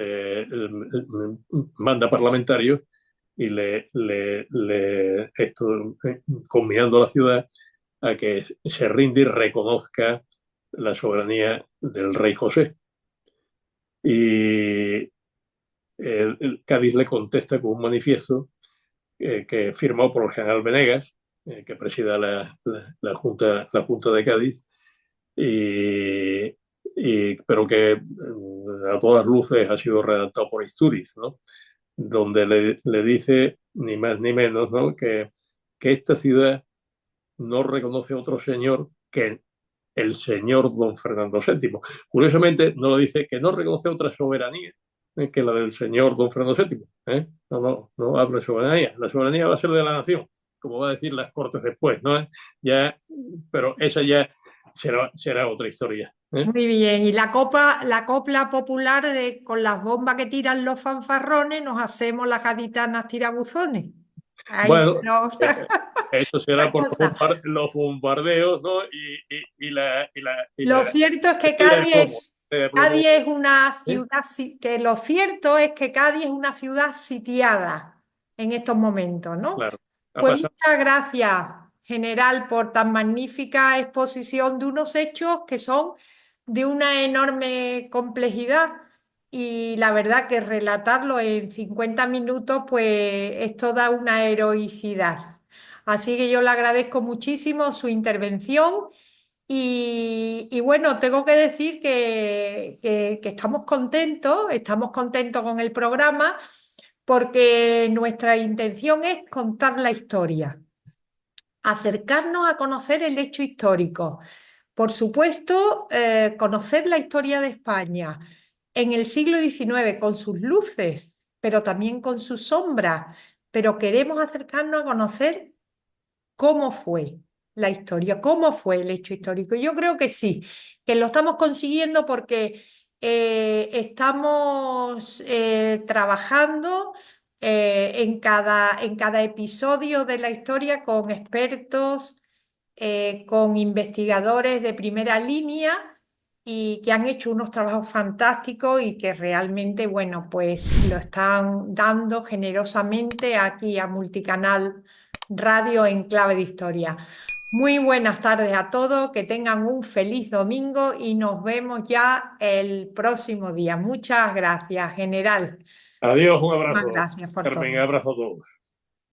manda parlamentarios y combinando a la ciudad a que se rinde y reconozca la soberanía del rey José. Y Cádiz le contesta con un manifiesto que firmó por el general Venegas, que presida la Junta de Cádiz, y, pero que a todas luces ha sido redactado por Istúriz, ¿no? Donde le dice ni más ni menos, ¿no? que esta ciudad no reconoce otro señor que el señor don Fernando VII. Curiosamente, no lo dice que no reconoce otra soberanía que la del señor don Fernando VII. No habla de soberanía. La soberanía va a ser de la nación, como va a decir las Cortes después, ¿no? Ya, pero esa ya será otra historia. Muy bien. Y la copla popular de con las bombas que tiran los fanfarrones, nos hacemos las gaditanas tirabuzones. Ahí Bueno, no, eso otra será por cosa. los bombardeos, ¿no? Y la Lo cierto es que pérdida de plomo. Cádiz es una ¿Eh? ciudad, que lo cierto es que Cádiz es una ciudad sitiada en estos momentos, ¿no? Claro, ha Pues pasado. muchas gracias, general, por tan magnífica exposición de unos hechos que son de una enorme complejidad, y la verdad que relatarlo en 50 minutos pues es toda una heroicidad. Así que yo le agradezco muchísimo su intervención, y bueno, tengo que decir que estamos contentos con el programa, porque nuestra intención es contar la historia, acercarnos a conocer el hecho histórico. Por supuesto, conocer la historia de España en el siglo XIX con sus luces, pero también con sus sombras. Pero queremos acercarnos a conocer cómo fue la historia, cómo fue el hecho histórico. Yo creo que sí, que lo estamos consiguiendo porque estamos trabajando en cada episodio de la historia con expertos, con investigadores de primera línea, y que han hecho unos trabajos fantásticos y que realmente, bueno, pues lo están dando generosamente aquí a Multicanal Radio en Clave de Historia. Muy buenas tardes a todos, que tengan un feliz domingo y nos vemos ya el próximo día. Muchas gracias, general. Adiós, un Muchas abrazo. gracias por todo. Carmen, abrazo a todos.